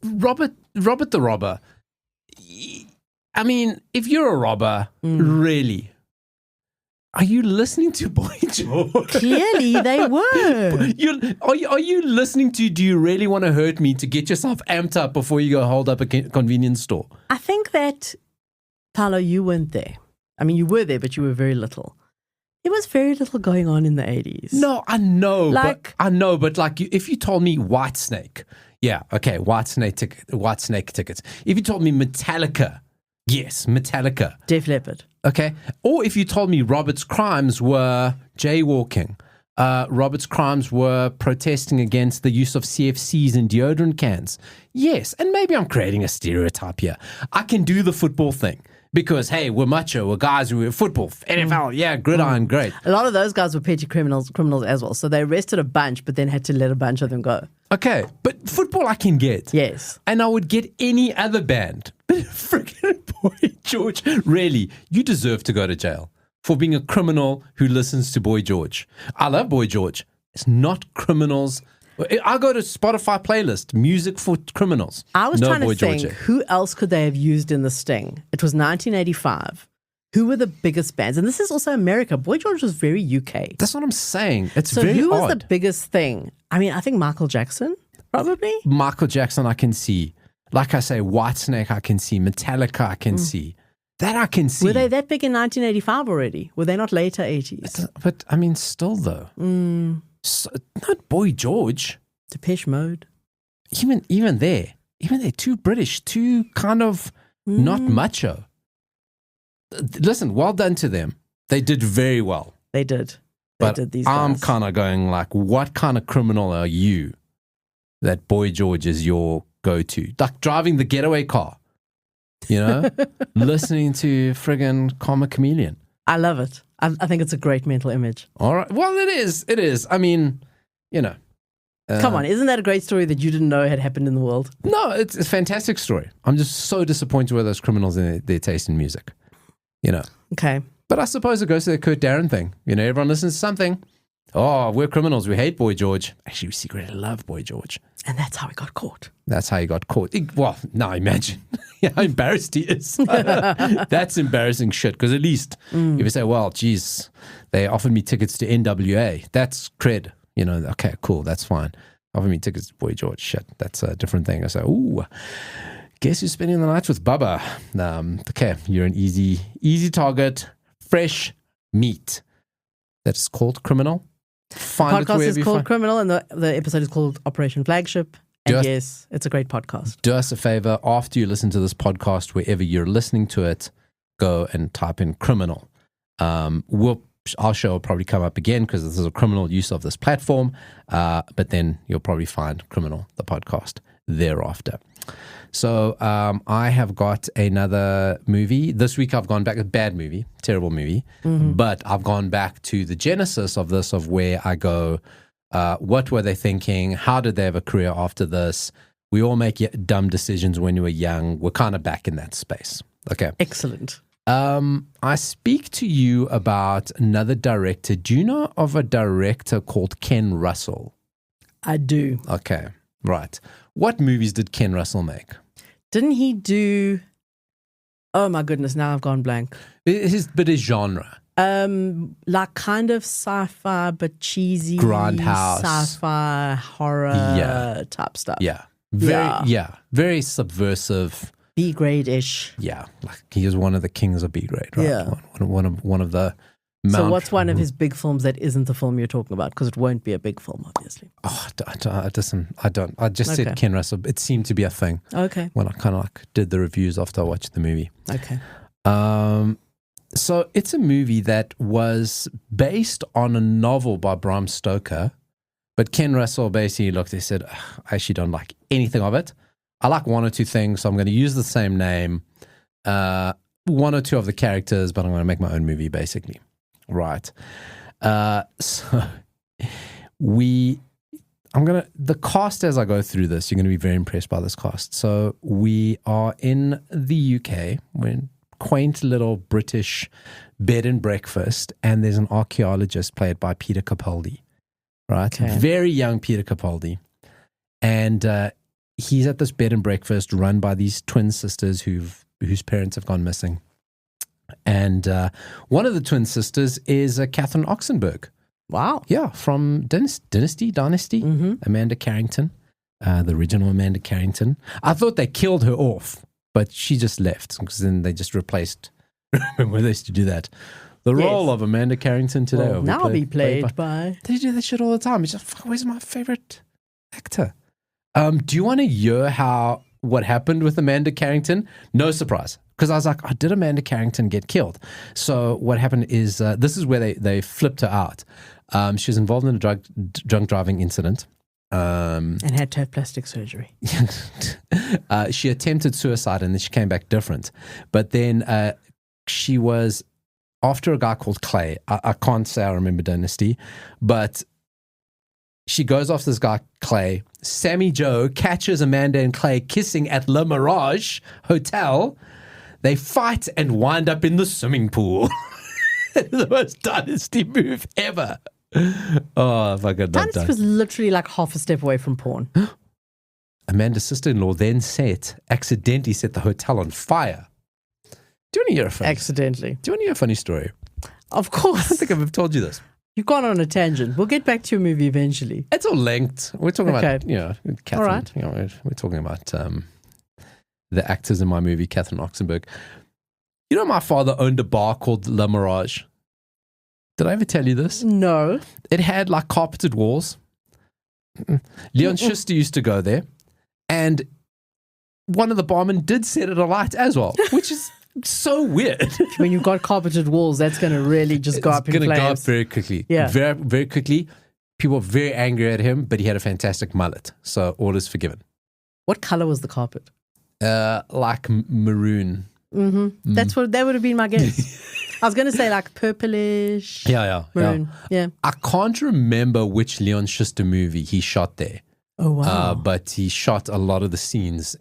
[SPEAKER 1] Robert the robber, I mean, if you're a robber, really, are you listening to Boy George?
[SPEAKER 2] Clearly, they were.
[SPEAKER 1] Are you listening to, do you really want to hurt me, to get yourself amped up before you go hold up a convenience store?
[SPEAKER 2] I think that, Paulo, you weren't there. I mean, you were there, but you were very little. There was very little going on in the 80s.
[SPEAKER 1] No, I know. But if you told me White Snake, White Snake tickets. If you told me Metallica, yes, Metallica.
[SPEAKER 2] Def Leppard.
[SPEAKER 1] Okay. Or if you told me Robert's crimes were jaywalking, Robert's crimes were protesting against the use of CFCs in deodorant cans. Yes, and maybe I'm creating a stereotype here. I can do the football thing. Because, hey, we're macho, we're guys, we're football, NFL, gridiron, great.
[SPEAKER 2] A lot of those guys were petty criminals as well. So they arrested a bunch, but then had to let a bunch of them go.
[SPEAKER 1] Okay, but football I can get.
[SPEAKER 2] Yes.
[SPEAKER 1] And I would get any other band. Freaking Boy George. Really, you deserve to go to jail for being a criminal who listens to Boy George. I love Boy George. It's not criminals. I go to Spotify playlist, music for criminals.
[SPEAKER 2] I was trying to think, who else could they have used in the sting? It was 1985. Who were the biggest bands? And this is also America. Boy George was very UK.
[SPEAKER 1] That's what I'm saying. It's
[SPEAKER 2] so
[SPEAKER 1] very odd.
[SPEAKER 2] So who was the biggest thing? I mean, I think Michael Jackson, probably.
[SPEAKER 1] Michael Jackson, I can see. Like I say, Whitesnake, I can see. Metallica, I can see. That I can see.
[SPEAKER 2] Were they that big in 1985 already? Were they not later 80s?
[SPEAKER 1] But I mean, still though. So, not Boy George.
[SPEAKER 2] Depeche Mode.
[SPEAKER 1] Even they're too British, too kind of not macho. Listen, well done to them. They did very well.
[SPEAKER 2] They did.
[SPEAKER 1] But I'm kind of going like, what kind of criminal are you that Boy George is your go-to? Like driving the getaway car, listening to friggin' Karma Chameleon.
[SPEAKER 2] I love it. I think it's a great mental image.
[SPEAKER 1] All right. Well, it is. It is. I mean, you know.
[SPEAKER 2] Come on, isn't that a great story that you didn't know had happened in the world?
[SPEAKER 1] No, it's a fantastic story. I'm just so disappointed with those criminals and their taste in music. You know.
[SPEAKER 2] Okay.
[SPEAKER 1] But I suppose it goes to the Kurt Darren thing. You know, everyone listens to something. Oh, we're criminals. We hate Boy George. Actually, we secretly love Boy George.
[SPEAKER 2] And that's how he got caught.
[SPEAKER 1] That's how he got caught. Well, now imagine how embarrassed he is. That's embarrassing shit. Because at least if you say, well, geez, they offered me tickets to N.W.A. That's cred. You know, okay, cool, that's fine. Offered me tickets to Boy George. Shit, that's a different thing. I say, ooh, guess who's spending the night with Bubba? Okay, you're an easy target. Fresh meat. That's called Criminal.
[SPEAKER 2] The podcast is called Criminal, and the episode is called Operation Flagship. And yes, it's a great podcast.
[SPEAKER 1] Do us a favor, after you listen to this podcast, wherever you're listening to it, go and type in Criminal. Our show will probably come up again because this is a criminal use of this platform, but then you'll probably find Criminal, the podcast, thereafter. So I have got another movie. This week I've gone back, a bad movie, terrible movie, but I've gone back to the genesis of this, of where I go, what were they thinking? How did they have a career after this? We all make dumb decisions when we were young. We're kind of back in that space. Okay.
[SPEAKER 2] Excellent.
[SPEAKER 1] I speak to you about another director. Do you know of a director called Ken Russell?
[SPEAKER 2] I do.
[SPEAKER 1] Okay, right. What movies did Ken Russell make?
[SPEAKER 2] Didn't he do... Oh my goodness, now I've gone blank.
[SPEAKER 1] His genre.
[SPEAKER 2] Like kind of sci-fi but cheesy.
[SPEAKER 1] Grindhouse.
[SPEAKER 2] Sci-fi, horror type stuff.
[SPEAKER 1] Yeah. Very subversive.
[SPEAKER 2] B-grade-ish.
[SPEAKER 1] Yeah, like he is one of the kings of B-grade, right?
[SPEAKER 2] Yeah.
[SPEAKER 1] One of the
[SPEAKER 2] So what's one of his big films that isn't the film you're talking about? Because it won't be a big film, obviously.
[SPEAKER 1] Oh, I don't. I just said Ken Russell. It seemed to be a thing.
[SPEAKER 2] Okay.
[SPEAKER 1] When I kind of like did the reviews after I watched the movie.
[SPEAKER 2] Okay.
[SPEAKER 1] So it's a movie that was based on a novel by Bram Stoker, but Ken Russell basically looked and said, I actually don't like anything of it. I like one or two things, so I'm going to use the same name, one or two of the characters, but I'm going to make my own movie, basically. Right. So the cast, as I go through this, you're going to be very impressed by this cast. So we are in the UK. We're in quaint little British bed and breakfast, and there's an archaeologist played by Peter Capaldi. Right. Okay. Very young Peter Capaldi. And he's at this bed and breakfast run by these twin sisters whose parents have gone missing. And one of the twin sisters is Catherine Oxenberg.
[SPEAKER 2] Wow.
[SPEAKER 1] Yeah, from Dynasty, Amanda Carrington, the original Amanda Carrington. I thought they killed her off, but she just left because then they just replaced, remember they used to do that. The role of Amanda Carrington today.
[SPEAKER 2] Will now be played by...
[SPEAKER 1] They do that shit all the time. It's just, where's my favorite actor? Do you want to hear what happened with Amanda Carrington? No surprise, because I was like, did Amanda Carrington get killed? So what happened is this is where they flipped her out. She was involved in a drunk driving incident.
[SPEAKER 2] And had to have plastic surgery.
[SPEAKER 1] She attempted suicide and then she came back different. But then she was after a guy called Clay. I can't say I remember Dynasty, but she goes off this guy, Clay. Sammy Joe catches Amanda and Clay kissing at Le Mirage Hotel. They fight and wind up in the swimming pool. The most Dynasty move ever. Oh, if I could not
[SPEAKER 2] Dynasty was literally like half a step away from porn.
[SPEAKER 1] Amanda's sister-in-law then accidentally set the hotel on fire. Do you want to hear a funny
[SPEAKER 2] Accidentally.
[SPEAKER 1] Do you want to hear a funny story?
[SPEAKER 2] Of course.
[SPEAKER 1] I don't think I've ever told you this.
[SPEAKER 2] You've gone on a tangent. We'll get back to your movie eventually.
[SPEAKER 1] It's all linked. We're talking about, Catherine.
[SPEAKER 2] All right.
[SPEAKER 1] We're talking about the actors in my movie, Catherine Oxenberg. You know, my father owned a bar called Le Mirage. Did I ever tell you this?
[SPEAKER 2] No.
[SPEAKER 1] It had like carpeted walls. Leon Schuster used to go there. And one of the barmen did set it alight as well, which is so weird.
[SPEAKER 2] When you've got carpeted walls, that's going to really just go up in flames. It's going to go up
[SPEAKER 1] very quickly.
[SPEAKER 2] Yeah.
[SPEAKER 1] Very, very quickly. People were very angry at him, but he had a fantastic mullet. So all is forgiven.
[SPEAKER 2] What color was the carpet?
[SPEAKER 1] Like maroon.
[SPEAKER 2] Mm-hmm. That would have been my guess. I was going to say like purplish.
[SPEAKER 1] Yeah.
[SPEAKER 2] Maroon. Yeah.
[SPEAKER 1] I can't remember which Leon Schuster movie he shot there.
[SPEAKER 2] Oh, wow.
[SPEAKER 1] But he shot a lot of the scenes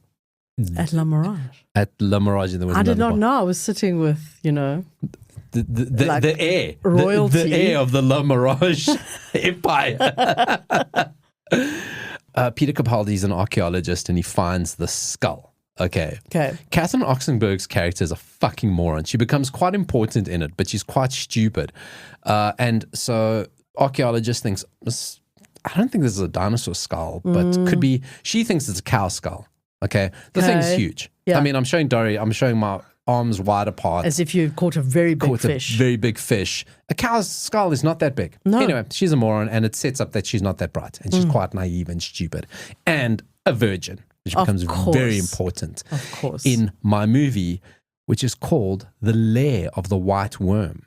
[SPEAKER 2] At La Mirage.
[SPEAKER 1] At La Mirage. And there was
[SPEAKER 2] I did not
[SPEAKER 1] part.
[SPEAKER 2] know. I was sitting with,
[SPEAKER 1] the heir.
[SPEAKER 2] Royalty.
[SPEAKER 1] The heir of the La Mirage empire. Peter Capaldi is an archaeologist and he finds the skull. Okay. Catherine Oxenberg's character is a fucking moron. She becomes quite important in it, but she's quite stupid. And so archaeologist thinks, I don't think this is a dinosaur skull, but could be, she thinks it's a cow skull. Okay. The thing's huge.
[SPEAKER 2] Yeah.
[SPEAKER 1] I mean, I'm showing my arms wide apart.
[SPEAKER 2] As if you caught a very big fish.
[SPEAKER 1] A very big fish. A cow's skull is not that big.
[SPEAKER 2] No.
[SPEAKER 1] Anyway, she's a moron and it sets up that she's not that bright and she's quite naive and stupid and a virgin, which becomes very important in my movie, which is called The Lair of the White Worm.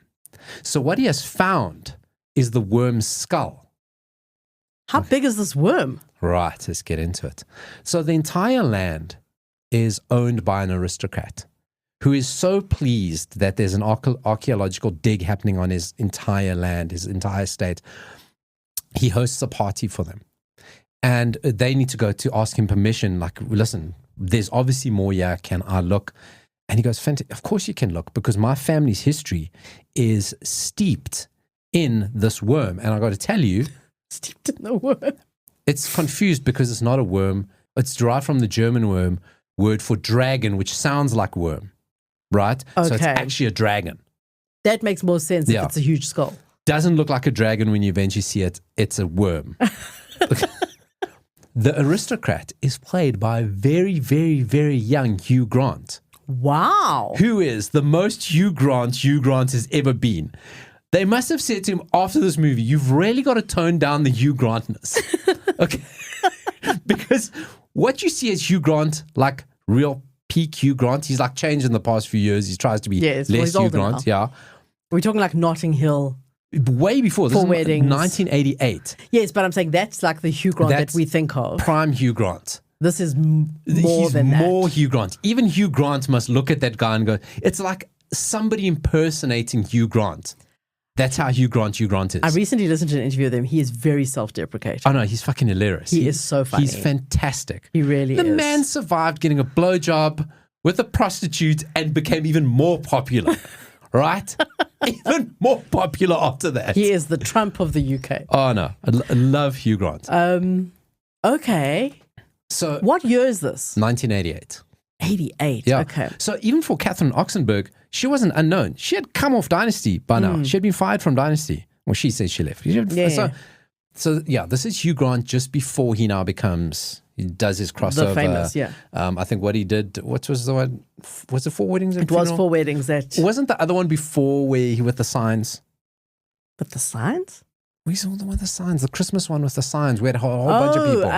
[SPEAKER 1] So what he has found is the worm's skull.
[SPEAKER 2] How big is this worm?
[SPEAKER 1] Right, let's get into it. So the entire land is owned by an aristocrat who is so pleased that there's an archaeological dig happening on his entire land, his entire state. He hosts a party for them. And they need to go to ask him permission, like, listen, there's obviously more here, can I look? And he goes, of course you can look, because my family's history is steeped in this worm. And I got to tell you,
[SPEAKER 2] steeped in the worm.
[SPEAKER 1] It's confused because it's not a worm. It's derived from the German word for dragon, which sounds like worm, right?
[SPEAKER 2] Okay.
[SPEAKER 1] So it's actually a dragon.
[SPEAKER 2] That makes more sense if it's a huge skull.
[SPEAKER 1] Doesn't look like a dragon when you eventually see it. It's a worm. The aristocrat is played by a very, very, very young Hugh Grant.
[SPEAKER 2] Wow.
[SPEAKER 1] Who is the most Hugh Grant has ever been. They must have said to him after this movie, you've really got to tone down the Hugh Grantness. Okay. Because what you see as Hugh Grant, like real peak Hugh Grant, he's like changed in the past few years. He tries to be less Hugh Grant.
[SPEAKER 2] Now. Yeah. We're talking like Notting Hill.
[SPEAKER 1] Way before. This is
[SPEAKER 2] weddings.
[SPEAKER 1] 1988.
[SPEAKER 2] Yes, but I'm saying that's like the Hugh Grant that we think of.
[SPEAKER 1] Prime Hugh Grant.
[SPEAKER 2] This is more than that.
[SPEAKER 1] More Hugh Grant. Even Hugh Grant must look at that guy and go, it's like somebody impersonating Hugh Grant. That's how Hugh Grant is.
[SPEAKER 2] I recently listened to an interview with him. He is very self-deprecating.
[SPEAKER 1] I know, he's fucking hilarious.
[SPEAKER 2] He is so funny.
[SPEAKER 1] He's fantastic.
[SPEAKER 2] He really
[SPEAKER 1] is.
[SPEAKER 2] The
[SPEAKER 1] man survived getting a blowjob with a prostitute and became even more popular. Right? Even more popular after that.
[SPEAKER 2] He is the Trump of the UK.
[SPEAKER 1] Oh, no. I love Hugh Grant.
[SPEAKER 2] Okay.
[SPEAKER 1] So,
[SPEAKER 2] what year is this?
[SPEAKER 1] 1988.
[SPEAKER 2] 88.
[SPEAKER 1] Yeah.
[SPEAKER 2] Okay.
[SPEAKER 1] So even for Catherine Oxenberg, she wasn't unknown. She had come off Dynasty by now. She had been fired from Dynasty. Well, she says she left. So this is Hugh Grant just before he now he does his crossover.
[SPEAKER 2] The famous, yeah.
[SPEAKER 1] I think what he did, what was the one? Was it 4 Weddings?
[SPEAKER 2] It was 4 Weddings. That
[SPEAKER 1] wasn't the other one before where he with the signs.
[SPEAKER 2] With the signs?
[SPEAKER 1] We saw the one with the signs, the Christmas one with the signs. We had a whole bunch of people.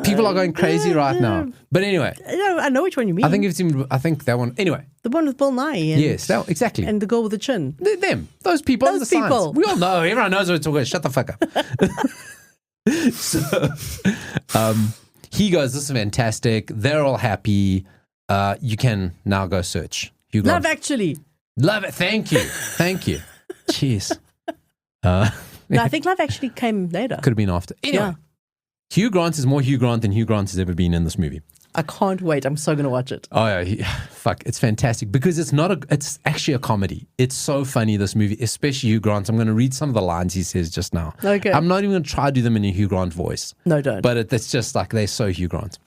[SPEAKER 1] People are going crazy right now. But anyway,
[SPEAKER 2] I know which one you mean.
[SPEAKER 1] I think that one. Anyway,
[SPEAKER 2] the one with Bill Nye.
[SPEAKER 1] Yes, exactly.
[SPEAKER 2] And the girl with the chin.
[SPEAKER 1] Those people.
[SPEAKER 2] Those people.
[SPEAKER 1] Signs. We all know. Everyone knows what it's talking about. Shut the fuck up. So, he goes, "This is fantastic." They're all happy. You can now go search.
[SPEAKER 2] Love Actually.
[SPEAKER 1] Love it. Thank you. Cheers.
[SPEAKER 2] No, I think Love Actually came later.
[SPEAKER 1] Could have been after. Anyway. Yeah. Hugh Grant is more Hugh Grant than Hugh Grant has ever been in this movie.
[SPEAKER 2] I can't wait. I'm so going to watch it.
[SPEAKER 1] Oh, yeah. Fuck. It's fantastic because it's actually a comedy. It's so funny, this movie, especially Hugh Grant. I'm going to read some of the lines he says just now.
[SPEAKER 2] Okay.
[SPEAKER 1] I'm not even going to try to do them in a Hugh Grant voice.
[SPEAKER 2] No, don't.
[SPEAKER 1] But it's just like they're so Hugh Grant.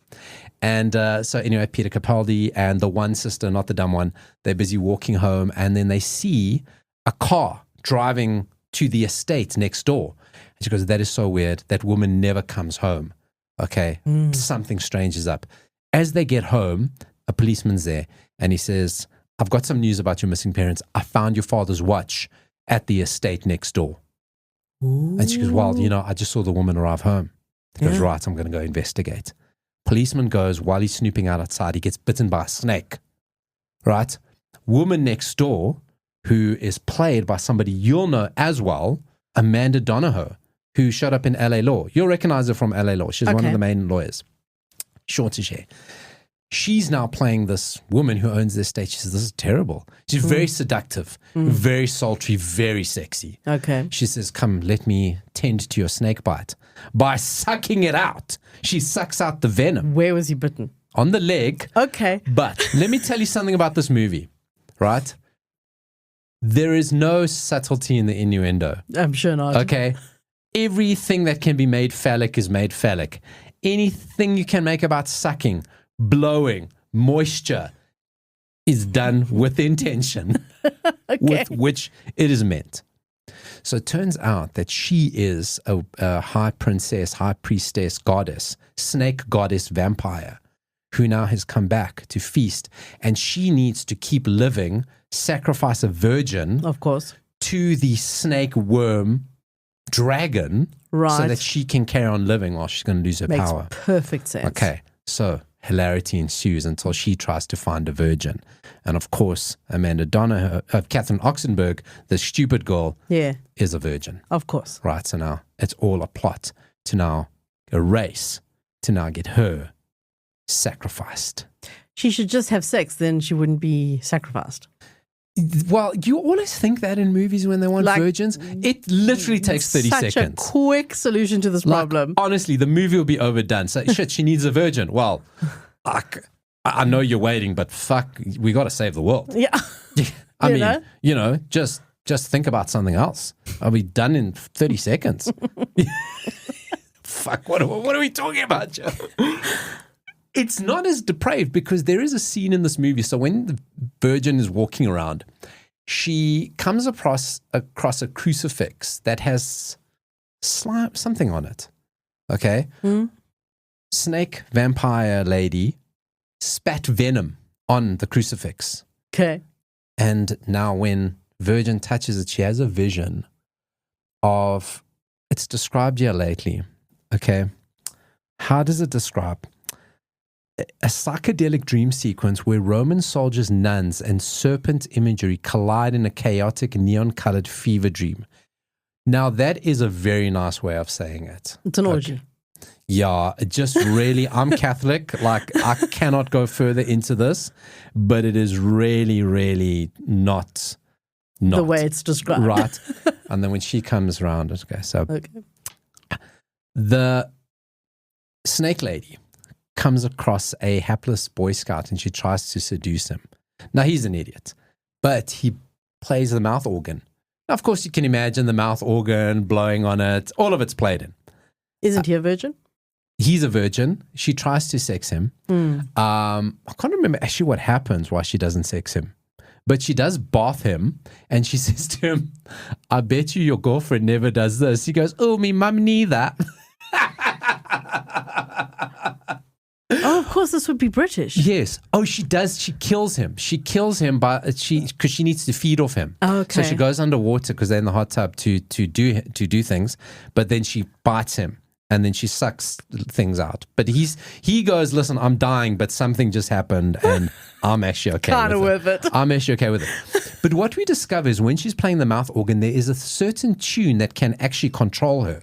[SPEAKER 1] And so anyway, Peter Capaldi and the one sister, not the dumb one, they're busy walking home and then they see a car driving to the estate next door. And she goes, that is so weird. That woman never comes home. Okay, something strange is up. As they get home, a policeman's there and he says, I've got some news about your missing parents. I found your father's watch at the estate next door. Ooh. And she goes, well, I just saw the woman arrive home. He goes, right, I'm going to go investigate. Policeman goes, while he's snooping outside, he gets bitten by a snake. Right? Woman next door, who is played by somebody you'll know as well, Amanda Donahoe, who showed up in LA Law. You'll recognize her from LA Law. She's one of the main lawyers. Shortish hair. she's now playing this woman who owns the estate. She says, this is terrible. She's very seductive, very sultry, very sexy.
[SPEAKER 2] Okay.
[SPEAKER 1] She says, come, let me tend to your snake bite. By sucking it out, she sucks out the venom.
[SPEAKER 2] Where was he bitten?
[SPEAKER 1] On the leg.
[SPEAKER 2] Okay.
[SPEAKER 1] But let me tell you something about this movie, right? There is no subtlety in the innuendo.
[SPEAKER 2] I'm sure not.
[SPEAKER 1] Okay? Everything that can be made phallic is made phallic. Anything you can make about sucking, blowing, moisture is done with intention, with which it is meant. So it turns out that she is a high princess, high priestess, goddess, snake goddess vampire who now has come back to feast, and she needs to keep living, sacrifice a virgin,
[SPEAKER 2] of course,
[SPEAKER 1] to the snake worm dragon,
[SPEAKER 2] right,
[SPEAKER 1] so that she can carry on living while she's going to lose her power.
[SPEAKER 2] Makes perfect sense.
[SPEAKER 1] Okay, so hilarity ensues until she tries to find a virgin. And of course, Amanda Donohoe, Catherine Oxenberg, the stupid girl, is a virgin.
[SPEAKER 2] Of course.
[SPEAKER 1] Right, so now it's all a plot to now a race to now get her sacrificed.
[SPEAKER 2] She should just have sex, then she wouldn't be sacrificed.
[SPEAKER 1] Well, you always think that in movies when they want virgins. It literally takes 30 seconds.
[SPEAKER 2] Such a quick solution to this problem.
[SPEAKER 1] Honestly, the movie will be overdone. So, shit, she needs a virgin. Well, I know you're waiting, but fuck, we got to save the world.
[SPEAKER 2] Yeah.
[SPEAKER 1] I mean, just think about something else. I'll be done in 30 seconds. Fuck, what are we talking about, Joe? It's not as depraved because there is a scene in this movie. So when the virgin is walking around, she comes across a crucifix that has something on it. Okay? Snake vampire lady spat venom on the crucifix.
[SPEAKER 2] Okay.
[SPEAKER 1] And now when virgin touches it, she has a vision of, it's described here lately. Okay? How does it describe? A psychedelic dream sequence where Roman soldiers, nuns, and serpent imagery collide in a chaotic neon-colored fever dream. Now, that is a very nice way of saying it.
[SPEAKER 2] It's an orgy.
[SPEAKER 1] Yeah, just really, I'm Catholic. Like, I cannot go further into this, but it is really, really not
[SPEAKER 2] the way it's described.
[SPEAKER 1] Right. And then when she comes around, the snake lady comes across a hapless Boy Scout and she tries to seduce him. Now, he's an idiot, but he plays the mouth organ. Now, of course, you can imagine the mouth organ blowing on it. All of it's played in.
[SPEAKER 2] Isn't he a virgin?
[SPEAKER 1] He's a virgin. She tries to sex him. I can't remember actually what happens why she doesn't sex him. But she does bath him and she says to him, I bet you your girlfriend never does this. He goes, oh, me mum neither.
[SPEAKER 2] Oh, of course, this would be British.
[SPEAKER 1] Yes. Oh, she does. She kills him. She kills him because she needs to feed off him.
[SPEAKER 2] Oh, okay.
[SPEAKER 1] So she goes underwater because they're in the hot tub to do things. But then she bites him and then she sucks things out. But he goes, listen, I'm dying, but something just happened and I'm actually okay with it. I'm actually okay with it. But what we discover is when she's playing the mouth organ, there is a certain tune that can actually control her,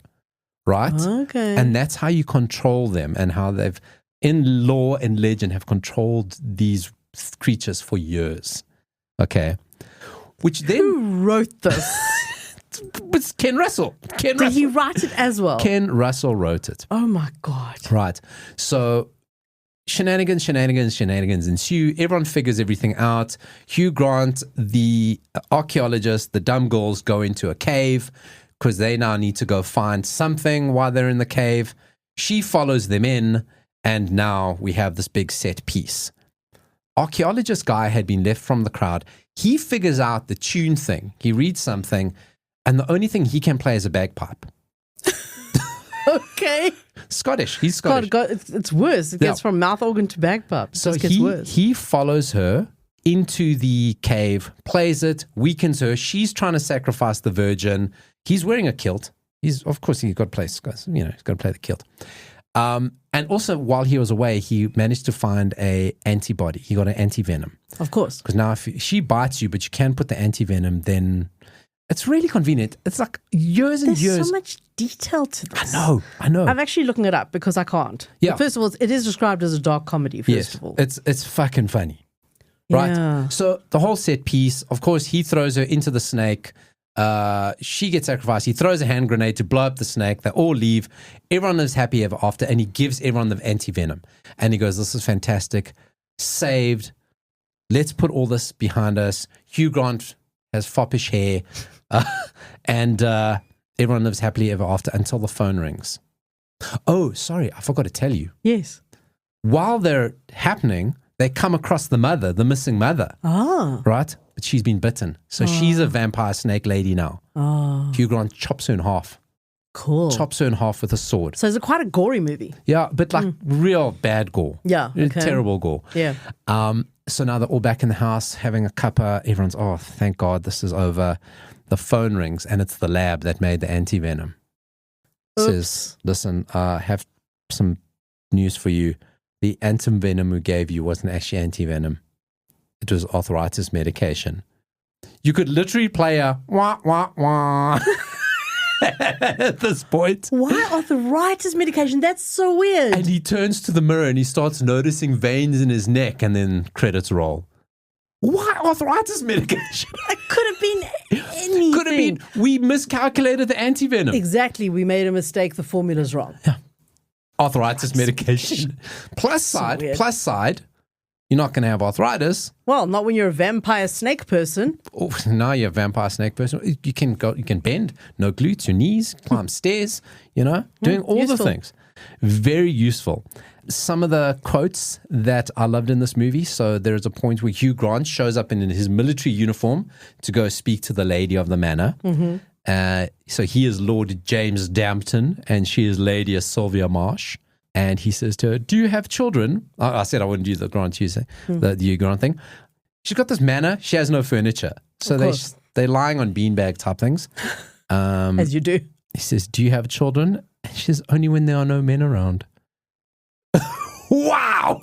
[SPEAKER 1] right?
[SPEAKER 2] Okay.
[SPEAKER 1] And that's how you control them and how they've, in lore and legend, have controlled these creatures for years. Okay. Which then...
[SPEAKER 2] Who wrote this?
[SPEAKER 1] It's Ken Russell.
[SPEAKER 2] Did he write it as well?
[SPEAKER 1] Ken Russell wrote it.
[SPEAKER 2] Oh my God.
[SPEAKER 1] Right. So shenanigans ensue. Everyone figures everything out. Hugh Grant, the archaeologist, the dumb girls go into a cave because they now need to go find something while they're in the cave. She follows them in. And now we have this big set piece. Archaeologist guy had been left from the crowd. He figures out the tune thing. He reads something, and the only thing he can play is a bagpipe.
[SPEAKER 2] Okay.
[SPEAKER 1] Scottish. He's Scottish.
[SPEAKER 2] God, it's worse. It gets from mouth organ to bagpipe. So it gets worse.
[SPEAKER 1] He follows her into the cave, plays it, weakens her. She's trying to sacrifice the virgin. He's wearing a kilt. He's got to play, he's got to play the kilt. And also, while he was away, he managed to find a antibody. He got an anti-venom.
[SPEAKER 2] Of course.
[SPEAKER 1] Because now if she bites you, but you can put the anti-venom, then It's really convenient. It's like years and
[SPEAKER 2] There's
[SPEAKER 1] years.
[SPEAKER 2] so much detail to this.
[SPEAKER 1] I know.
[SPEAKER 2] I'm actually looking it up because I can't.
[SPEAKER 1] Yeah.
[SPEAKER 2] But first of all, it is described as a dark comedy, first of all.
[SPEAKER 1] It's fucking funny. Right.
[SPEAKER 2] Yeah.
[SPEAKER 1] So the whole set piece, of course, he throws her into the snake. She gets sacrificed. He throws a hand grenade to blow up the snake. They all leave. Everyone lives happy ever after, and he gives everyone the anti-venom. And he goes, this is fantastic. Saved. Let's put all this behind us. Hugh Grant has foppish hair. And everyone lives happily ever after until the phone rings. Oh, sorry, I forgot to tell you.
[SPEAKER 2] Yes.
[SPEAKER 1] While they're happening, they come across the mother, the missing mother.
[SPEAKER 2] Ah.
[SPEAKER 1] Right? But she's been bitten. So she's a vampire snake lady now.
[SPEAKER 2] Oh.
[SPEAKER 1] Hugh Grant chops her in half.
[SPEAKER 2] Cool.
[SPEAKER 1] Chops her in half with a sword.
[SPEAKER 2] So it's quite a gory movie.
[SPEAKER 1] Yeah, but like real bad gore.
[SPEAKER 2] Yeah. Okay.
[SPEAKER 1] Terrible gore.
[SPEAKER 2] Yeah.
[SPEAKER 1] So now they're all back in the house having a cuppa. Everyone's, oh, thank God this is over. The phone rings and it's the lab that made the anti-venom. Says, listen, I have some news for you. The anti-venom we gave you wasn't actually anti-venom. It was arthritis medication. You could literally play a wah, wah, wah at this point.
[SPEAKER 2] Why arthritis medication? That's so weird.
[SPEAKER 1] And he turns to the mirror and he starts noticing veins in his neck and then credits roll. Why arthritis medication?
[SPEAKER 2] It could have been anything.
[SPEAKER 1] Could have been, we miscalculated the anti-venom.
[SPEAKER 2] Exactly. We made a mistake. The formula's wrong.
[SPEAKER 1] Yeah. Arthritis medication. Plus side, you're not going to have arthritis.
[SPEAKER 2] Well, not when you're a vampire snake person.
[SPEAKER 1] Oh, now you're a vampire snake person. You can bend, no glutes, your knees, climb stairs, doing all
[SPEAKER 2] useful.
[SPEAKER 1] the things. Very useful. Some of the quotes that I loved in this movie. So there is a point where Hugh Grant shows up in his military uniform to go speak to the lady of the manor. So he is Lord James Dampton and she is Lady Sylvia Marsh. And he says to her, do you have children? I said I wouldn't do the Grant Tuesday, the Hugh Grant thing. She's got this manor. She has no furniture. So they're lying on beanbag type things.
[SPEAKER 2] As you do.
[SPEAKER 1] He says, do you have children? And she says, only when there are no men around. Wow.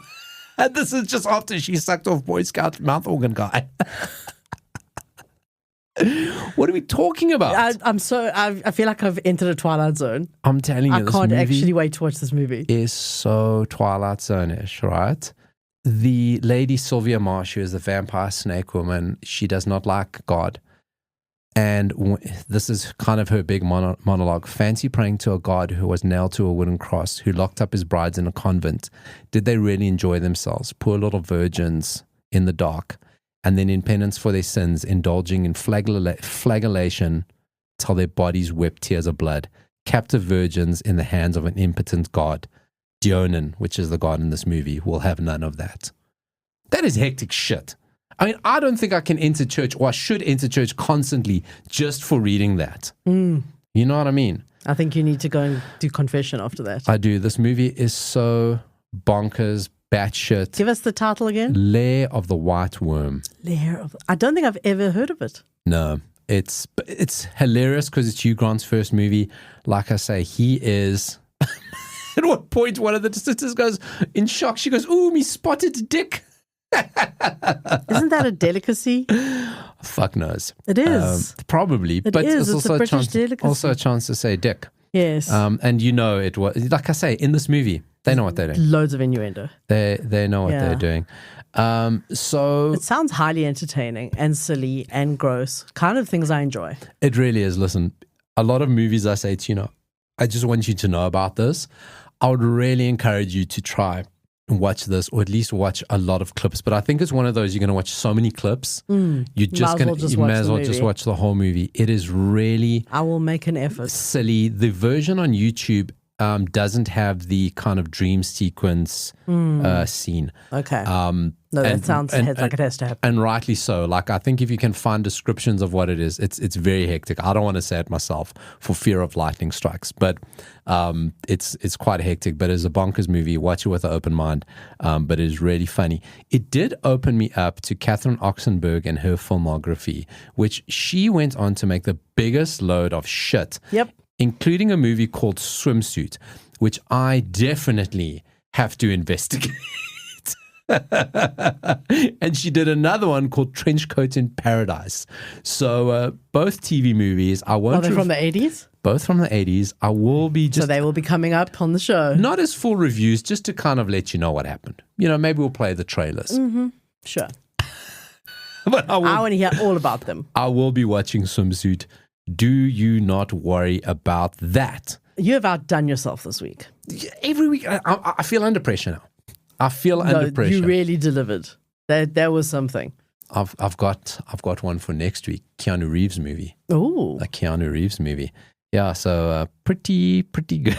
[SPEAKER 1] And this is just after she sucked off Boy Scout mouth organ guy. What are we talking about?
[SPEAKER 2] I feel like I've entered a Twilight Zone.
[SPEAKER 1] I'm telling you,
[SPEAKER 2] I can't actually wait to watch this movie.
[SPEAKER 1] Is so Twilight Zone-ish, right? The lady Sylvia Marsh, who is the vampire snake woman, she does not like God. And this is kind of her big monologue. Fancy praying to a God who was nailed to a wooden cross, who locked up his brides in a convent. Did they really enjoy themselves? Poor little virgins in the dark. And then in penance for their sins, indulging in flagellation till their bodies wept tears of blood. Captive virgins in the hands of an impotent God. Dionin, which is the God in this movie, will have none of that. That is hectic shit. I mean, I don't think I can enter church, or I should enter church constantly just for reading that. You know what I mean?
[SPEAKER 2] I think you need to go and do confession after that.
[SPEAKER 1] I do. This movie is so bonkers, batshit.
[SPEAKER 2] Give us the title again.
[SPEAKER 1] Lair of the White Worm.
[SPEAKER 2] I don't think I've ever heard of it.
[SPEAKER 1] No, it's hilarious because it's Hugh Grant's first movie. Like I say, he is. At what point one of the sisters goes in shock. She goes, "Ooh, me spotted dick."
[SPEAKER 2] Isn't that a delicacy?
[SPEAKER 1] Fuck knows.
[SPEAKER 2] It is.
[SPEAKER 1] Probably, but
[SPEAKER 2] it's
[SPEAKER 1] also
[SPEAKER 2] a delicacy.
[SPEAKER 1] Also a chance to say dick.
[SPEAKER 2] Yes.
[SPEAKER 1] And it was, like I say, in this movie, they know what they're doing.
[SPEAKER 2] Loads of innuendo.
[SPEAKER 1] They know what they're doing. So
[SPEAKER 2] it sounds highly entertaining and silly and gross. Kind of things I enjoy.
[SPEAKER 1] It really is. Listen, a lot of movies I say to I just want you to know about this. I would really encourage you to try and watch this, or at least watch a lot of clips. But I think it's one of those, you're going to watch so many clips, you may as well just watch the whole movie. It is really,
[SPEAKER 2] I will make an effort.
[SPEAKER 1] Silly. The version on YouTube doesn't have the kind of dream sequence scene.
[SPEAKER 2] Okay. No, that sounds like it has to happen.
[SPEAKER 1] And rightly so. Like, I think if you can find descriptions of what it is, it's very hectic. I don't want to say it myself for fear of lightning strikes, but it's quite hectic. But it's a bonkers movie. Watch it with an open mind. But it is really funny. It did open me up to Catherine Oxenberg and her filmography, which she went on to make the biggest load of shit.
[SPEAKER 2] Yep.
[SPEAKER 1] Including a movie called Swimsuit, which I definitely have to investigate. And she did another one called Trench Coat in Paradise. So both TV movies.
[SPEAKER 2] Are they from the 80s?
[SPEAKER 1] Both from the 80s. I will be just...
[SPEAKER 2] So they will be coming up on the show.
[SPEAKER 1] Not as full reviews, just to kind of let you know what happened. You know, maybe we'll play the trailers.
[SPEAKER 2] Mm-hmm. Sure.
[SPEAKER 1] But I
[SPEAKER 2] want to hear all about them.
[SPEAKER 1] I will be watching Swimsuit. Do you not worry about that.
[SPEAKER 2] You have outdone yourself this week.
[SPEAKER 1] Every week, I feel under pressure now. I feel under pressure.
[SPEAKER 2] You really delivered. That was something.
[SPEAKER 1] I've got one for next week. Keanu Reeves movie.
[SPEAKER 2] Oh,
[SPEAKER 1] a Keanu Reeves movie. Yeah, so pretty good.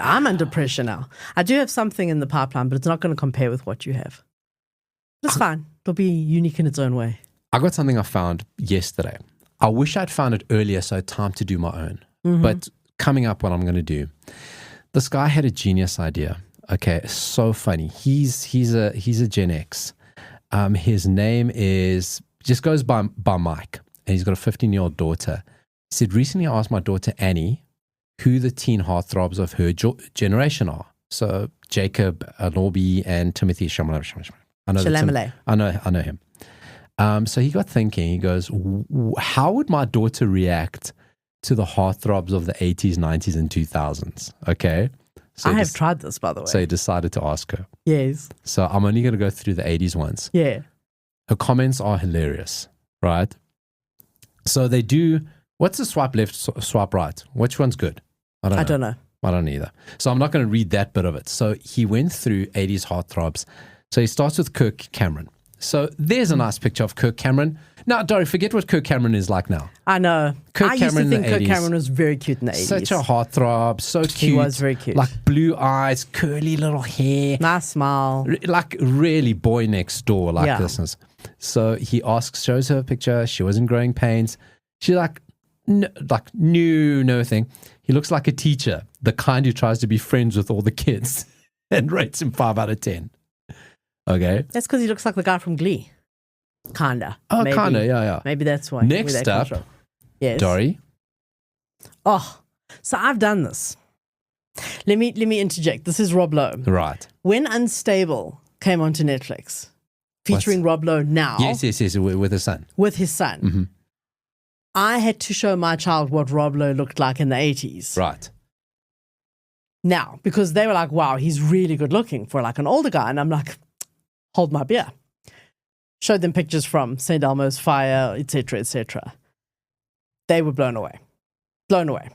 [SPEAKER 2] I'm under pressure now. I do have something in the pipeline, but it's not going to compare with what you have. It's fine. It'll be unique in its own way.
[SPEAKER 1] I got something I found yesterday. I wish I'd found it earlier so I had time to do my own.
[SPEAKER 2] Mm-hmm.
[SPEAKER 1] But coming up, what I'm going to do. This guy had a genius idea. Okay, so funny. He's a Gen X. His name just goes by Mike, and he's got a 15-year-old daughter. He said, recently I asked my daughter Annie who the teen heartthrobs of her generation are. So Jacob, Robbie, and Timothy Chalamet. I know him. So he got thinking. He goes, how would my daughter react to the heartthrobs of the 80s, 90s, and 2000s? Okay. So
[SPEAKER 2] I have tried this, by the way.
[SPEAKER 1] So he decided to ask her.
[SPEAKER 2] Yes.
[SPEAKER 1] So I'm only going to go through the 80s ones.
[SPEAKER 2] Yeah.
[SPEAKER 1] Her comments are hilarious, right? So they do, what's the swipe left, swipe right? Which one's good? I don't know. I don't either. So I'm not going to read that bit of it. So he went through 80s heartthrobs. So he starts with Kirk Cameron. So there's a nice picture of Kirk Cameron. Now, Dori, forget what Kirk Cameron is like now.
[SPEAKER 2] I know.
[SPEAKER 1] I
[SPEAKER 2] used to think Kirk Cameron was very cute in the 80s.
[SPEAKER 1] Such a heartthrob, so cute.
[SPEAKER 2] He was very cute.
[SPEAKER 1] Like blue eyes, curly little hair.
[SPEAKER 2] Nice smile.
[SPEAKER 1] Like really boy next door like this. So he shows her a picture. She was in growing pains. She's like, no thing. He looks like a teacher, the kind who tries to be friends with all the kids and rates him 5 out of 10. Okay.
[SPEAKER 2] That's because he looks like the guy from Glee. Kinda.
[SPEAKER 1] Oh, maybe. Kinda, yeah.
[SPEAKER 2] Maybe that's why.
[SPEAKER 1] Next up,
[SPEAKER 2] yes.
[SPEAKER 1] Dori.
[SPEAKER 2] Oh, so I've done this. Let me interject. This is Rob Lowe.
[SPEAKER 1] Right.
[SPEAKER 2] When Unstable came onto Netflix, featuring Rob Lowe now.
[SPEAKER 1] Yes, with his son.
[SPEAKER 2] With his son.
[SPEAKER 1] Mm-hmm.
[SPEAKER 2] I had to show my child what Rob Lowe looked like in the 80s.
[SPEAKER 1] Right.
[SPEAKER 2] Now, because they were like, wow, he's really good looking for like an older guy. And I'm like, hold my beer. Showed them pictures from St. Elmo's Fire, etc., etc. They were blown away. Blown away.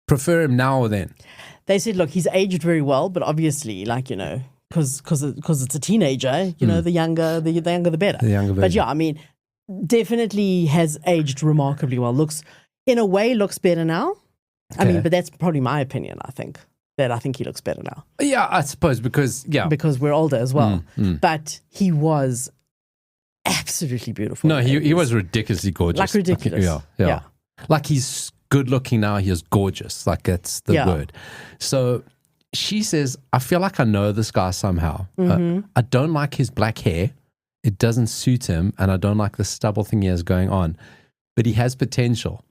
[SPEAKER 1] Prefer him now or then?
[SPEAKER 2] They said, look, he's aged very well, but obviously, like, you know, because it's a teenager, you know, the younger the better.
[SPEAKER 1] The younger version.
[SPEAKER 2] But yeah, I mean, definitely has aged remarkably well. Looks better now. Okay. I mean, but that's probably my opinion, I think. That I think he looks better now.
[SPEAKER 1] Yeah, I suppose because
[SPEAKER 2] we're older as well. But he was absolutely beautiful.
[SPEAKER 1] No, he was ridiculously gorgeous.
[SPEAKER 2] Like ridiculous.
[SPEAKER 1] Yeah. Like he's good looking now. He is gorgeous. Like that's the word. So she says, I feel like I know this guy somehow.
[SPEAKER 2] Mm-hmm.
[SPEAKER 1] I don't like his black hair. It doesn't suit him. And I don't like the stubble thing he has going on. But he has potential.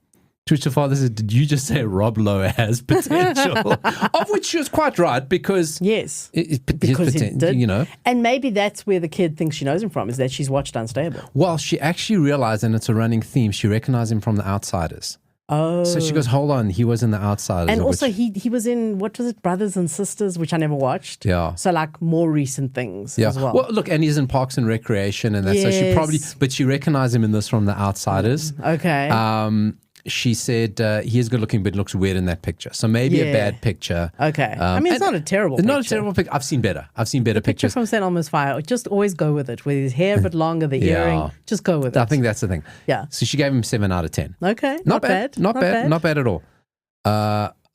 [SPEAKER 1] To which the father said, did you just say Rob Lowe has potential? Of which she was quite right because...
[SPEAKER 2] Yes, because he did.
[SPEAKER 1] You know.
[SPEAKER 2] And maybe that's where the kid thinks she knows him from, is that she's watched Unstable.
[SPEAKER 1] Well, she actually realized, and it's a running theme, she recognized him from The Outsiders.
[SPEAKER 2] Oh.
[SPEAKER 1] So she goes, hold on, he was in The Outsiders.
[SPEAKER 2] And also he was in, what was it, Brothers and Sisters, which I never watched.
[SPEAKER 1] Yeah.
[SPEAKER 2] So like more recent things as well.
[SPEAKER 1] Well, look, and he's in Parks and Recreation and that.
[SPEAKER 2] Yes.
[SPEAKER 1] So she probably, but she recognized him in this from The Outsiders.
[SPEAKER 2] Okay.
[SPEAKER 1] She said he is good looking, but looks weird in that picture. So maybe a bad picture.
[SPEAKER 2] Okay. I mean, it's not a terrible picture.
[SPEAKER 1] Not a terrible picture. I've seen better.
[SPEAKER 2] The
[SPEAKER 1] pictures.
[SPEAKER 2] Picture from St. Elmo's Fire. Just always go with it. With his hair a bit longer, the earring. Just go with it.
[SPEAKER 1] I think that's the thing.
[SPEAKER 2] Yeah.
[SPEAKER 1] So she gave him 7 out of 10.
[SPEAKER 2] Okay. Not bad.
[SPEAKER 1] Not bad at all.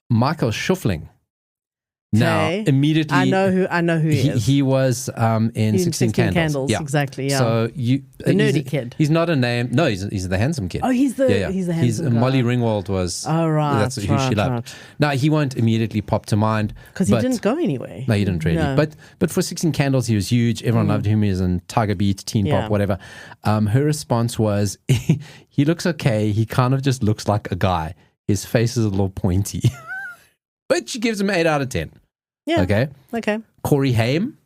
[SPEAKER 1] Michael Schuffling. Now, immediately...
[SPEAKER 2] I know who he is.
[SPEAKER 1] He was in 16 Candles.
[SPEAKER 2] Yeah. Exactly, yeah.
[SPEAKER 1] So
[SPEAKER 2] the nerdy kid.
[SPEAKER 1] He's not a name... No, he's the handsome kid.
[SPEAKER 2] Oh, he's the handsome guy.
[SPEAKER 1] Molly Ringwald was...
[SPEAKER 2] Oh, right.
[SPEAKER 1] That's who she loved.
[SPEAKER 2] Right.
[SPEAKER 1] Now, he won't immediately pop to mind.
[SPEAKER 2] Because he didn't go anyway.
[SPEAKER 1] No, he didn't really.
[SPEAKER 2] No.
[SPEAKER 1] But for 16 Candles, he was huge. Everyone loved him. He was in Tiger Beat, Teen Pop, whatever. Her response was, he looks okay. He kind of just looks like a guy. His face is a little pointy. But she gives him 8 out of 10.
[SPEAKER 2] Yeah.
[SPEAKER 1] Okay.
[SPEAKER 2] Okay.
[SPEAKER 1] Corey Haim.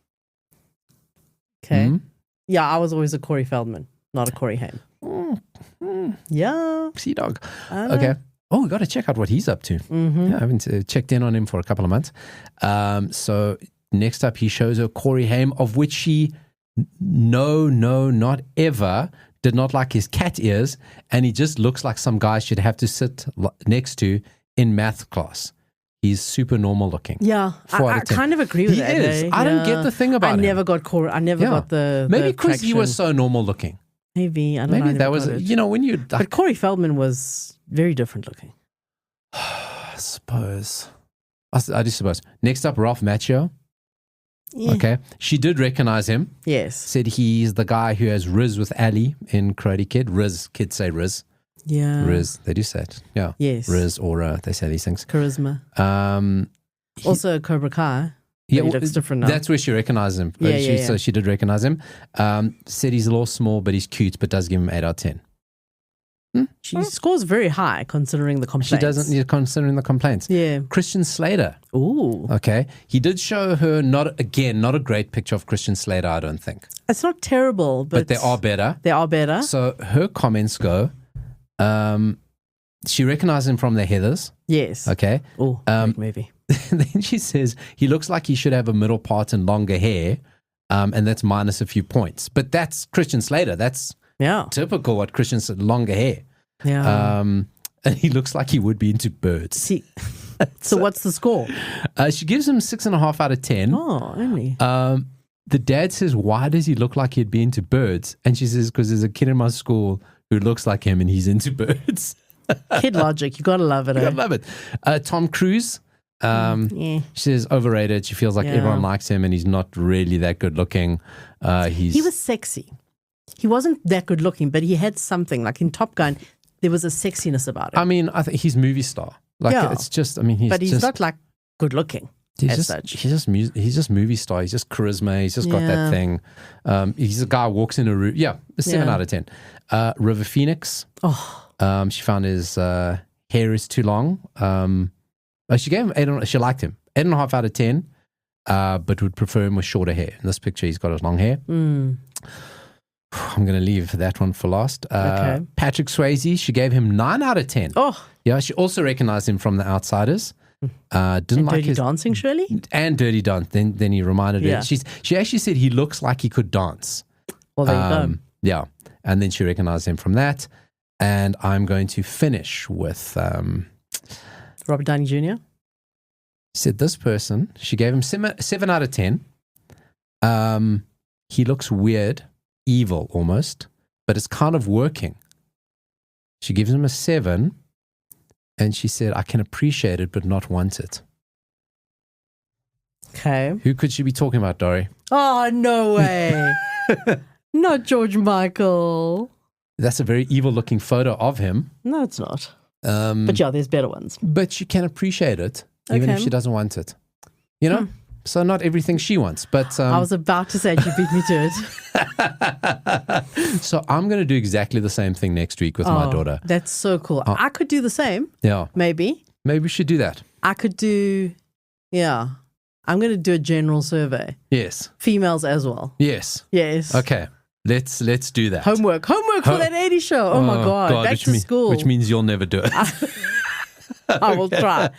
[SPEAKER 2] Okay. Yeah, I was always a Corey Feldman, not a Corey Haim. Yeah.
[SPEAKER 1] Sea dog. Okay. Oh, we got to check out what he's up to. Yeah, I haven't checked in on him for a couple of months. So next up, he shows her Corey Haim, of which she, not ever, did not like his cat ears. And he just looks like some guy should have to sit next to in math class. He's super normal looking.
[SPEAKER 2] Yeah, I kind of agree with that.
[SPEAKER 1] He is. I don't get the thing about him.
[SPEAKER 2] I never got Corey. I never got the
[SPEAKER 1] maybe because he was so normal looking.
[SPEAKER 2] Maybe. I don't know.
[SPEAKER 1] Maybe that was, when you...
[SPEAKER 2] But Corey Feldman was very different looking.
[SPEAKER 1] I suppose. I do suppose. Next up, Ralph Macchio. Yeah. Okay. She did recognize him.
[SPEAKER 2] Yes.
[SPEAKER 1] Said he's the guy who has Riz with Ali in Karate Kid. Riz, kids say Riz.
[SPEAKER 2] Yeah.
[SPEAKER 1] Riz, they do say it. Yeah.
[SPEAKER 2] Yes.
[SPEAKER 1] Riz, aura, they say these things.
[SPEAKER 2] Charisma. Also Cobra Kai.
[SPEAKER 1] Yeah,
[SPEAKER 2] he looks different now.
[SPEAKER 1] That's where she recognized him. So she did recognize him. Said he's a little small, but he's cute, but does give him 8 out of 10.
[SPEAKER 2] She scores very high considering the complaints.
[SPEAKER 1] She doesn't, considering the complaints.
[SPEAKER 2] Yeah.
[SPEAKER 1] Christian Slater.
[SPEAKER 2] Ooh.
[SPEAKER 1] Okay. He did show her, not a great picture of Christian Slater, I don't think.
[SPEAKER 2] It's not terrible, but
[SPEAKER 1] there are better.
[SPEAKER 2] There are better.
[SPEAKER 1] So her comments go, she recognized him from the Heathers.
[SPEAKER 2] Yes.
[SPEAKER 1] Okay.
[SPEAKER 2] Oh, great movie.
[SPEAKER 1] Then she says, he looks like he should have a middle part and longer hair, and that's minus a few points. But that's Christian Slater. That's typical what Christian's longer hair.
[SPEAKER 2] Yeah.
[SPEAKER 1] And he looks like he would be into birds.
[SPEAKER 2] See, so what's the score?
[SPEAKER 1] She gives him 6.5 out of 10.
[SPEAKER 2] Oh, only.
[SPEAKER 1] The dad says, why does he look like he'd be into birds? And she says, because there's a kid in my school who looks like him and he's into birds.
[SPEAKER 2] Kid logic. You got to love it.
[SPEAKER 1] You gotta love it. Tom Cruise. She says overrated. She feels like everyone likes him and he's not really that good looking. He
[SPEAKER 2] was sexy. He wasn't that good looking, but he had something. Like in Top Gun, there was a sexiness about it.
[SPEAKER 1] I mean, I think he's movie star. It's just,
[SPEAKER 2] but he's not like good looking. He's
[SPEAKER 1] just movie star. He's just charisma. He's just got that thing. He's a guy who walks in a room. Yeah, a 7 out of 10. River Phoenix.
[SPEAKER 2] Oh,
[SPEAKER 1] she found his hair is too long. She gave him she liked him 8.5 out of 10, but would prefer him with shorter hair. In this picture, he's got his long hair. I'm going to leave that one for last.
[SPEAKER 2] Okay.
[SPEAKER 1] Patrick Swayze, she gave him 9 out of 10.
[SPEAKER 2] Oh,
[SPEAKER 1] yeah. She also recognized him from The Outsiders. Didn't
[SPEAKER 2] and
[SPEAKER 1] like
[SPEAKER 2] Dirty
[SPEAKER 1] his
[SPEAKER 2] Dancing, surely?
[SPEAKER 1] And Dirty Dancing. Then he reminded her. She actually said he looks like he could dance.
[SPEAKER 2] Well, there you go.
[SPEAKER 1] Yeah, and then she recognized him from that. And I'm going to finish with
[SPEAKER 2] Robert Downey Jr.
[SPEAKER 1] Said this person. She gave him 7 out of 10. He looks weird, evil almost, but it's kind of working. She gives him a 7. And she said, I can appreciate it, but not want it.
[SPEAKER 2] Okay.
[SPEAKER 1] Who could she be talking about, Dori?
[SPEAKER 2] Oh, no way. Not George Michael.
[SPEAKER 1] That's a very evil-looking photo of him.
[SPEAKER 2] No, it's not. But yeah, there's better ones.
[SPEAKER 1] But she can appreciate it, even if she doesn't want it. You know? So not everything she wants, but...
[SPEAKER 2] I was about to say you beat me to
[SPEAKER 1] it. So I'm going to do exactly the same thing next week with my daughter.
[SPEAKER 2] That's so cool. I could do the same.
[SPEAKER 1] Yeah.
[SPEAKER 2] Maybe
[SPEAKER 1] we should do that.
[SPEAKER 2] I could do... Yeah. I'm going to do a general survey.
[SPEAKER 1] Yes.
[SPEAKER 2] Females as well.
[SPEAKER 1] Yes.
[SPEAKER 2] Yes.
[SPEAKER 1] Okay. Let's do that.
[SPEAKER 2] Homework for that 80 show. Oh my God. Back to school.
[SPEAKER 1] Which means you'll never do it.
[SPEAKER 2] I will try.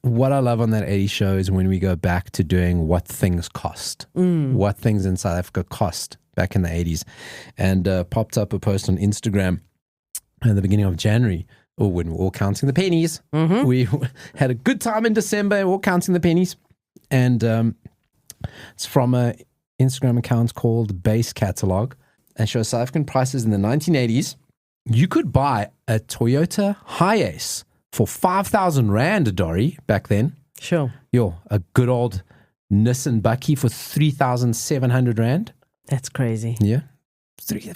[SPEAKER 1] What I love on that 80 show is when we go back to doing what things cost, what things in South Africa cost back in the 80s. And popped up a post on Instagram at the beginning of January, when we were all counting the pennies. We had a good time in December, all counting the pennies. And it's from an Instagram account called Base Catalog, and shows South African prices in the 1980s. You could buy a Toyota Hiace for 5,000 Rand, Dori, back then.
[SPEAKER 2] Sure.
[SPEAKER 1] A good old Nissan Bucky for 3,700 Rand.
[SPEAKER 2] That's crazy.
[SPEAKER 1] Yeah.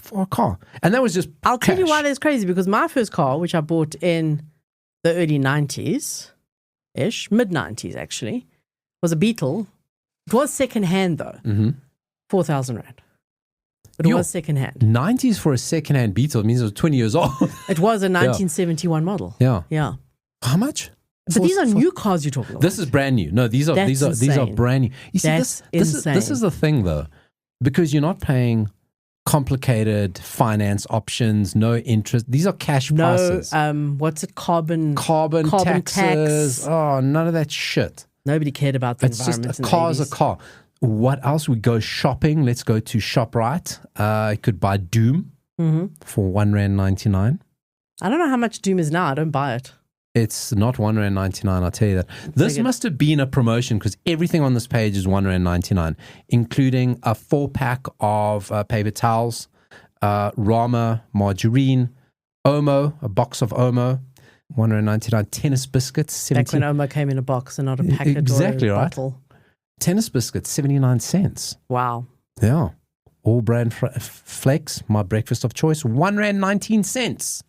[SPEAKER 1] For a car. And that was just
[SPEAKER 2] I'll tell you why that's crazy, because my first car, which I bought in the early 90s-ish, mid-90s actually, was a Beetle. It was second-hand though. 4,000 Rand. But it was second-hand.
[SPEAKER 1] 90s for a second-hand Beetle means it was 20 years old.
[SPEAKER 2] It was a 1971 model.
[SPEAKER 1] Yeah.
[SPEAKER 2] Yeah.
[SPEAKER 1] How much?
[SPEAKER 2] But these are new cars you're talking about.
[SPEAKER 1] This is brand new. No, these are brand new. You see, this is the thing though. because you're not paying complicated finance options, no interest. These are cash prices.
[SPEAKER 2] What's it? Carbon
[SPEAKER 1] taxes.
[SPEAKER 2] tax.
[SPEAKER 1] Oh, none of that shit.
[SPEAKER 2] Nobody cared about the
[SPEAKER 1] It's
[SPEAKER 2] environment.
[SPEAKER 1] just a car's a car. What else? We go shopping. Let's go to ShopRite. You could buy Doom for R1.99.
[SPEAKER 2] I don't know how much Doom is now. I don't buy it.
[SPEAKER 1] It's not R1.99, I'll tell you that. This must have been a promotion because everything on this page is R1.99, including a 4-pack of paper towels, Rama margarine, Omo, a box of Omo, R1.99, tennis biscuits, 17.
[SPEAKER 2] Back when Omo came in a box and not a packet
[SPEAKER 1] exactly
[SPEAKER 2] or a
[SPEAKER 1] right.
[SPEAKER 2] bottle.
[SPEAKER 1] Tennis biscuits, 79 cents.
[SPEAKER 2] Wow.
[SPEAKER 1] Yeah. All brand flakes, my breakfast of choice, R1.19.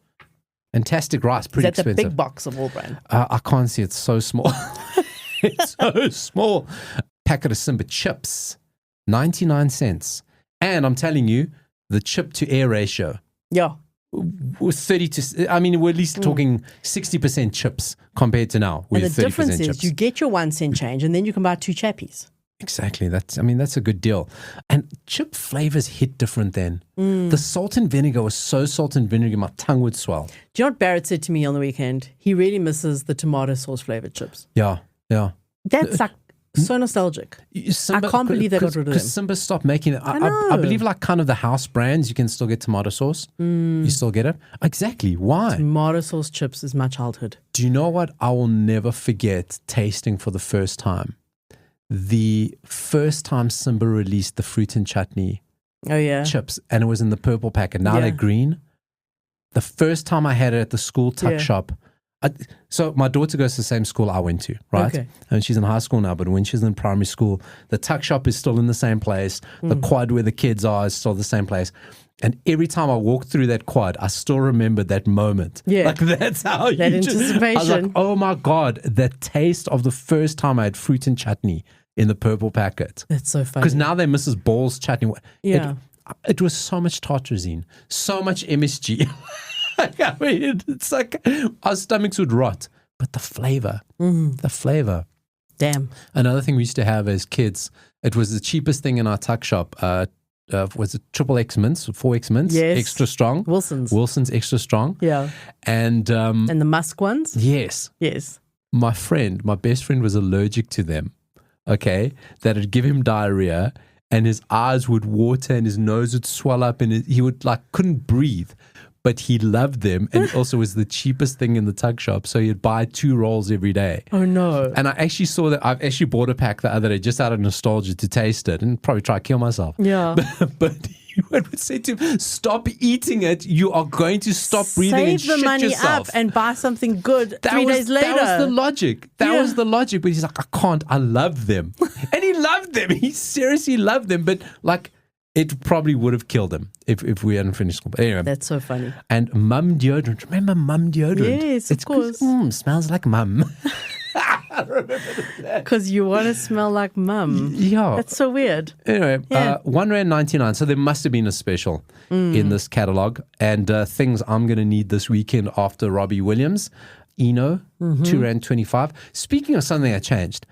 [SPEAKER 1] Fantastic rice, pretty expensive.
[SPEAKER 2] Is that the big box of all brand?
[SPEAKER 1] I can't see. It's so small. It's so small. Packet of Simba chips, 99 cents. And I'm telling you, the chip to air ratio.
[SPEAKER 2] Yeah.
[SPEAKER 1] Was 30 to, I mean, we're at least talking 60% chips compared to now.
[SPEAKER 2] And the
[SPEAKER 1] 30%
[SPEAKER 2] difference
[SPEAKER 1] chips.
[SPEAKER 2] is you get your 1 cent change and then you can buy 2 chappies.
[SPEAKER 1] Exactly. That's a good deal. And chip flavors hit different then. The salt and vinegar was so salt and vinegar, my tongue would swell.
[SPEAKER 2] Do you know what Barrett said to me on the weekend? He really misses the tomato sauce flavored chips.
[SPEAKER 1] Yeah.
[SPEAKER 2] That's like so nostalgic.
[SPEAKER 1] Simba,
[SPEAKER 2] I can't believe they got rid of them.
[SPEAKER 1] Because Simba stopped making it. I believe like kind of the house brands, you can still get tomato sauce. You still get it? Exactly. Why?
[SPEAKER 2] Tomato sauce chips is my childhood.
[SPEAKER 1] Do you know what I will never forget tasting for the first time? The first time Simba released the fruit and chutney chips, and it was in the purple packet. Now they're green. The first time I had it at the school tuck shop, so my daughter goes to the same school I went to, right?
[SPEAKER 2] Okay.
[SPEAKER 1] And she's in high school now, but when she's in primary school, the tuck shop is still in the same place. The quad where the kids are is still the same place. And every time I walked through that quad, I still remember that moment.
[SPEAKER 2] Yeah.
[SPEAKER 1] Like that's how
[SPEAKER 2] that anticipation.
[SPEAKER 1] I was like, oh my God, the taste of the first time I had fruit and chutney in the purple packet.
[SPEAKER 2] That's so funny.
[SPEAKER 1] Because now they're Mrs. Ball's chutney.
[SPEAKER 2] Yeah.
[SPEAKER 1] It was so much tartrazine, so much MSG. I mean, it's like our stomachs would rot. But the flavor, the flavor.
[SPEAKER 2] Damn.
[SPEAKER 1] Another thing we used to have as kids, it was the cheapest thing in our tuck shop. Was it XXX mints, 4X mints, extra strong? Wilson's extra strong.
[SPEAKER 2] Yeah.
[SPEAKER 1] And
[SPEAKER 2] the musk ones?
[SPEAKER 1] Yes. My best friend was allergic to them. Okay. That'd give him diarrhea and his eyes would water and his nose would swell up and he would couldn't breathe. But he loved them and it also was the cheapest thing in the tuck shop. So he'd buy 2 rolls every day.
[SPEAKER 2] Oh, no.
[SPEAKER 1] And I actually saw that. I've actually bought a pack the other day just out of nostalgia to taste it and probably try to kill myself.
[SPEAKER 2] Yeah.
[SPEAKER 1] But he would say to him, stop eating it. You are going to stop breathing and shit yourself.
[SPEAKER 2] Save the money up and buy something good 3 days later.
[SPEAKER 1] That was the logic. That was the logic. But he's like, I can't. I love them. And he loved them. He seriously loved them. But it probably would have killed him if we hadn't finished school. But anyway.
[SPEAKER 2] That's so funny.
[SPEAKER 1] And mum deodorant. Remember mum deodorant?
[SPEAKER 2] Yes, of course.
[SPEAKER 1] Smells like mum.
[SPEAKER 2] I remember that. Because you want to smell like mum.
[SPEAKER 1] Yeah.
[SPEAKER 2] That's so weird.
[SPEAKER 1] Anyway, R1.99. So there must have been a special in this catalog. And things I'm going to need this weekend after Robbie Williams. Eno, R2.25. Speaking of something that changed,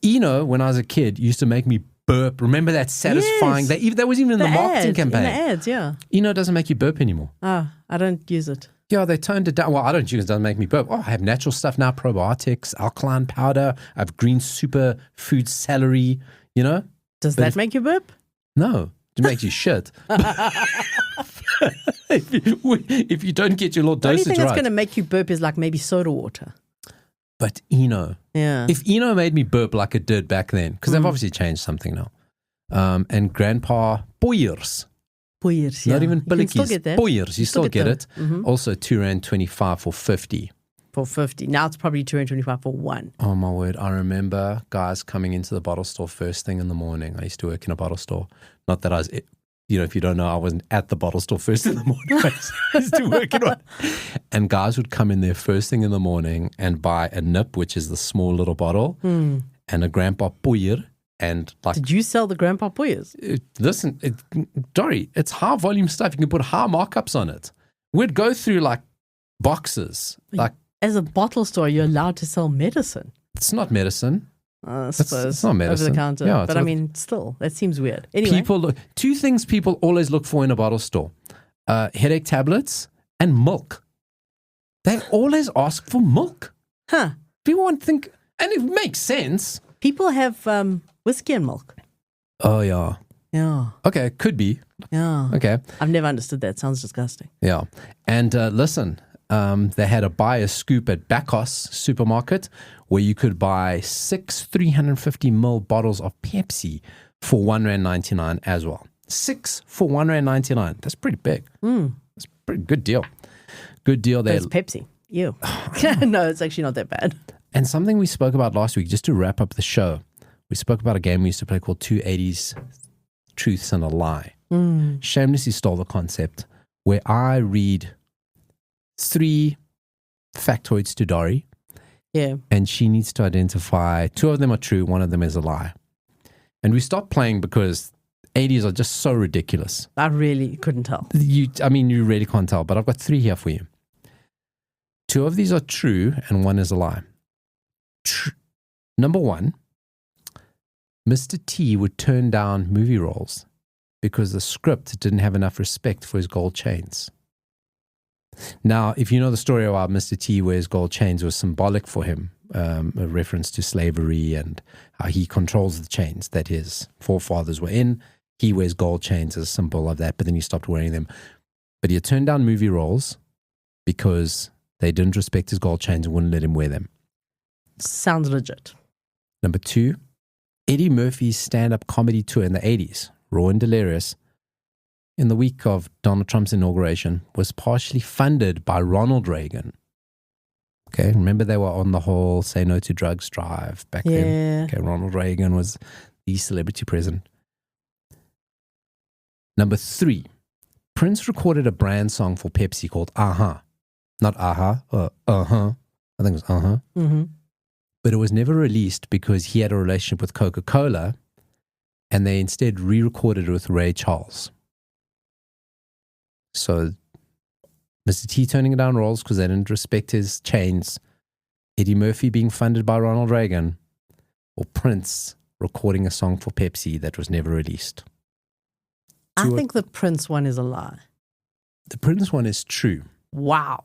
[SPEAKER 1] Eno, when I was a kid, used to make me burp. Remember that satisfying?
[SPEAKER 2] Yes.
[SPEAKER 1] That was even in the marketing campaign.
[SPEAKER 2] In the ads, yeah.
[SPEAKER 1] Eno doesn't make you burp anymore.
[SPEAKER 2] I don't use it.
[SPEAKER 1] Yeah, they toned it down. Well, I don't use it. It doesn't make me burp. Oh, I have natural stuff now, probiotics, alkaline powder. I have green superfood celery,
[SPEAKER 2] Does that make you burp?
[SPEAKER 1] No, it makes you shit. if you don't get your little dosage right.
[SPEAKER 2] The only thing that's going to make you burp is maybe soda water.
[SPEAKER 1] But Eno.
[SPEAKER 2] Yeah.
[SPEAKER 1] If Eno made me burp like it did back then, because they've obviously changed something now. And Grandpa Boyers.
[SPEAKER 2] Boyers, yeah.
[SPEAKER 1] Not even Billikis.
[SPEAKER 2] You still get that.
[SPEAKER 1] Boyers, you still get it.
[SPEAKER 2] Mm-hmm.
[SPEAKER 1] Also R2.25 for 50.
[SPEAKER 2] For 50. Now it's probably R2.25 for 1.
[SPEAKER 1] Oh my word. I remember guys coming into the bottle store first thing in the morning. I used to work in a bottle store. Not that I was... if you don't know, I wasn't at the bottle store first in the morning. I used to work in one. And guys would come in there first thing in the morning and buy a nip, which is the small little bottle, and a Grandpa Puyer. And
[SPEAKER 2] did you sell the Grandpa Puyers?
[SPEAKER 1] Listen, Dori, it's high volume stuff. You can put high markups on it. We'd go through boxes.
[SPEAKER 2] As a bottle store, you're allowed to sell medicine.
[SPEAKER 1] It's not medicine.
[SPEAKER 2] I suppose.
[SPEAKER 1] It's not medicine.
[SPEAKER 2] Over the counter.
[SPEAKER 1] Yeah,
[SPEAKER 2] but I mean, still, that seems weird. Anyway.
[SPEAKER 1] Two things people always look for in a bottle store. Headache tablets and milk. They always ask for milk.
[SPEAKER 2] Huh.
[SPEAKER 1] People won't think, and it makes sense.
[SPEAKER 2] People have whiskey and milk.
[SPEAKER 1] Oh, yeah.
[SPEAKER 2] Yeah.
[SPEAKER 1] Okay, could be.
[SPEAKER 2] Yeah.
[SPEAKER 1] Okay.
[SPEAKER 2] I've never understood that. Sounds disgusting.
[SPEAKER 1] Yeah. And listen, they had a buy a scoop at Bacchus supermarket where you could buy 6 350ml bottles of Pepsi for R1.99 as well. 6 for R1.99. That's pretty big. That's a pretty good deal. Good deal there.
[SPEAKER 2] It's Pepsi. Ew. No, it's actually not that bad.
[SPEAKER 1] And something we spoke about last week, just to wrap up the show, we spoke about a game we used to play called 280s Truths and a Lie. Shamelessly stole the concept where I read 3 factoids to Dori.
[SPEAKER 2] Yeah.
[SPEAKER 1] And she needs to identify 2 of them are true, 1 of them is a lie. And we stopped playing because 80s are just so ridiculous.
[SPEAKER 2] I really couldn't tell.
[SPEAKER 1] You really can't tell, but I've got 3 here for you. 2 of these are true and 1 is a lie. Number 1, Mr. T would turn down movie roles because the script didn't have enough respect for his gold chains. Now, if you know the story about Mr. T wears gold chains, was symbolic for him, a reference to slavery and how he controls the chains that his forefathers were in. He wears gold chains as a symbol of that, but then he stopped wearing them. But he had turned down movie roles because they didn't respect his gold chains and wouldn't let him wear them.
[SPEAKER 2] Sounds legit.
[SPEAKER 1] Number 2, Eddie Murphy's stand-up comedy tour in the 80s, Raw and Delirious, in the week of Donald Trump's inauguration, was partially funded by Ronald Reagan. Okay, remember they were on the whole say no to drugs drive back then? Okay, Ronald Reagan was the celebrity president. Number 3, Prince recorded a brand song for Pepsi called Uh-huh. Not Uh-huh, Uh-huh. I think it was Uh-huh.
[SPEAKER 2] Mm-hmm.
[SPEAKER 1] But it was never released because he had a relationship with Coca-Cola and they instead re-recorded it with Ray Charles. So Mr. T turning down roles because they didn't respect his chains, Eddie Murphy being funded by Ronald Reagan, or Prince recording a song for Pepsi that was never released.
[SPEAKER 2] I think the Prince one is a lie.
[SPEAKER 1] The Prince one is true.
[SPEAKER 2] Wow.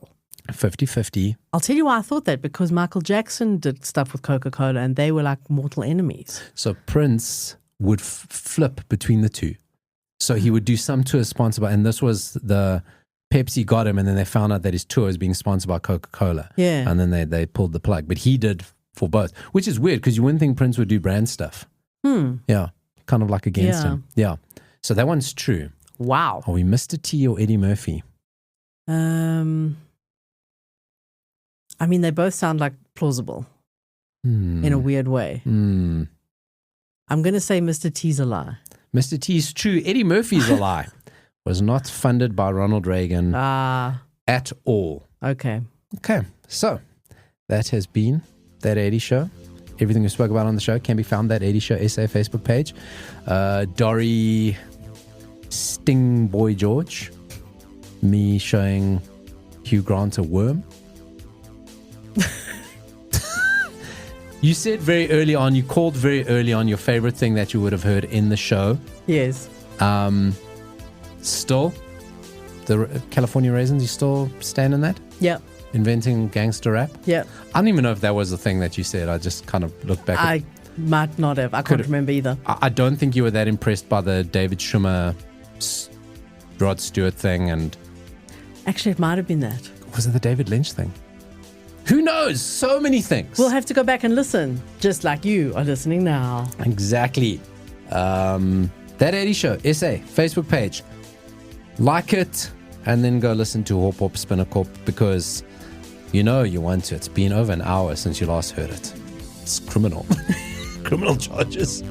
[SPEAKER 1] 50-50.
[SPEAKER 2] I'll tell you why I thought that, because Michael Jackson did stuff with Coca-Cola and they were like mortal enemies.
[SPEAKER 1] So Prince would flip between the two. So he would do some tours sponsored by, and this was the Pepsi got him, and then they found out that his tour was being sponsored by Coca-Cola.
[SPEAKER 2] Yeah.
[SPEAKER 1] And then they pulled the plug. But he did for both, which is weird because you wouldn't think Prince would do brand stuff. Yeah. Kind of like against him. Yeah. So that one's true.
[SPEAKER 2] Wow.
[SPEAKER 1] Are we Mr. T or Eddie Murphy?
[SPEAKER 2] I mean, they both sound like plausible in a weird way. I'm going to say Mr. T's a lie.
[SPEAKER 1] Mr. T's true. Eddie Murphy's a lie. Was not funded by Ronald Reagan at all.
[SPEAKER 2] Okay.
[SPEAKER 1] Okay. So that has been That 80 Show. Everything we spoke about on the show can be found That 80 Show SA Facebook page. Dori Sting Boy George. Me showing Hugh Grant a worm. You said very early on, you called very early on your favorite thing that you would have heard in the show.
[SPEAKER 2] Yes.
[SPEAKER 1] Still, the California Raisins, you still stand in that?
[SPEAKER 2] Yeah.
[SPEAKER 1] Inventing gangster rap?
[SPEAKER 2] Yeah.
[SPEAKER 1] I don't even know if that was the thing that you said. I just kind of looked back.
[SPEAKER 2] I might not have. I can't remember either.
[SPEAKER 1] I don't think you were that impressed by the David Schwimmer, Rod Stewart thing. And
[SPEAKER 2] actually, it might have been that.
[SPEAKER 1] Was it the David Lynch thing? Who knows? So many things.
[SPEAKER 2] We'll have to go back and listen, just like you are listening now.
[SPEAKER 1] Exactly. That 80 Show, SA, Facebook page. Like it, and then go listen to Hop Hop Spinnekop because you know you want to. It's been over an hour since you last heard it. It's criminal. Criminal charges.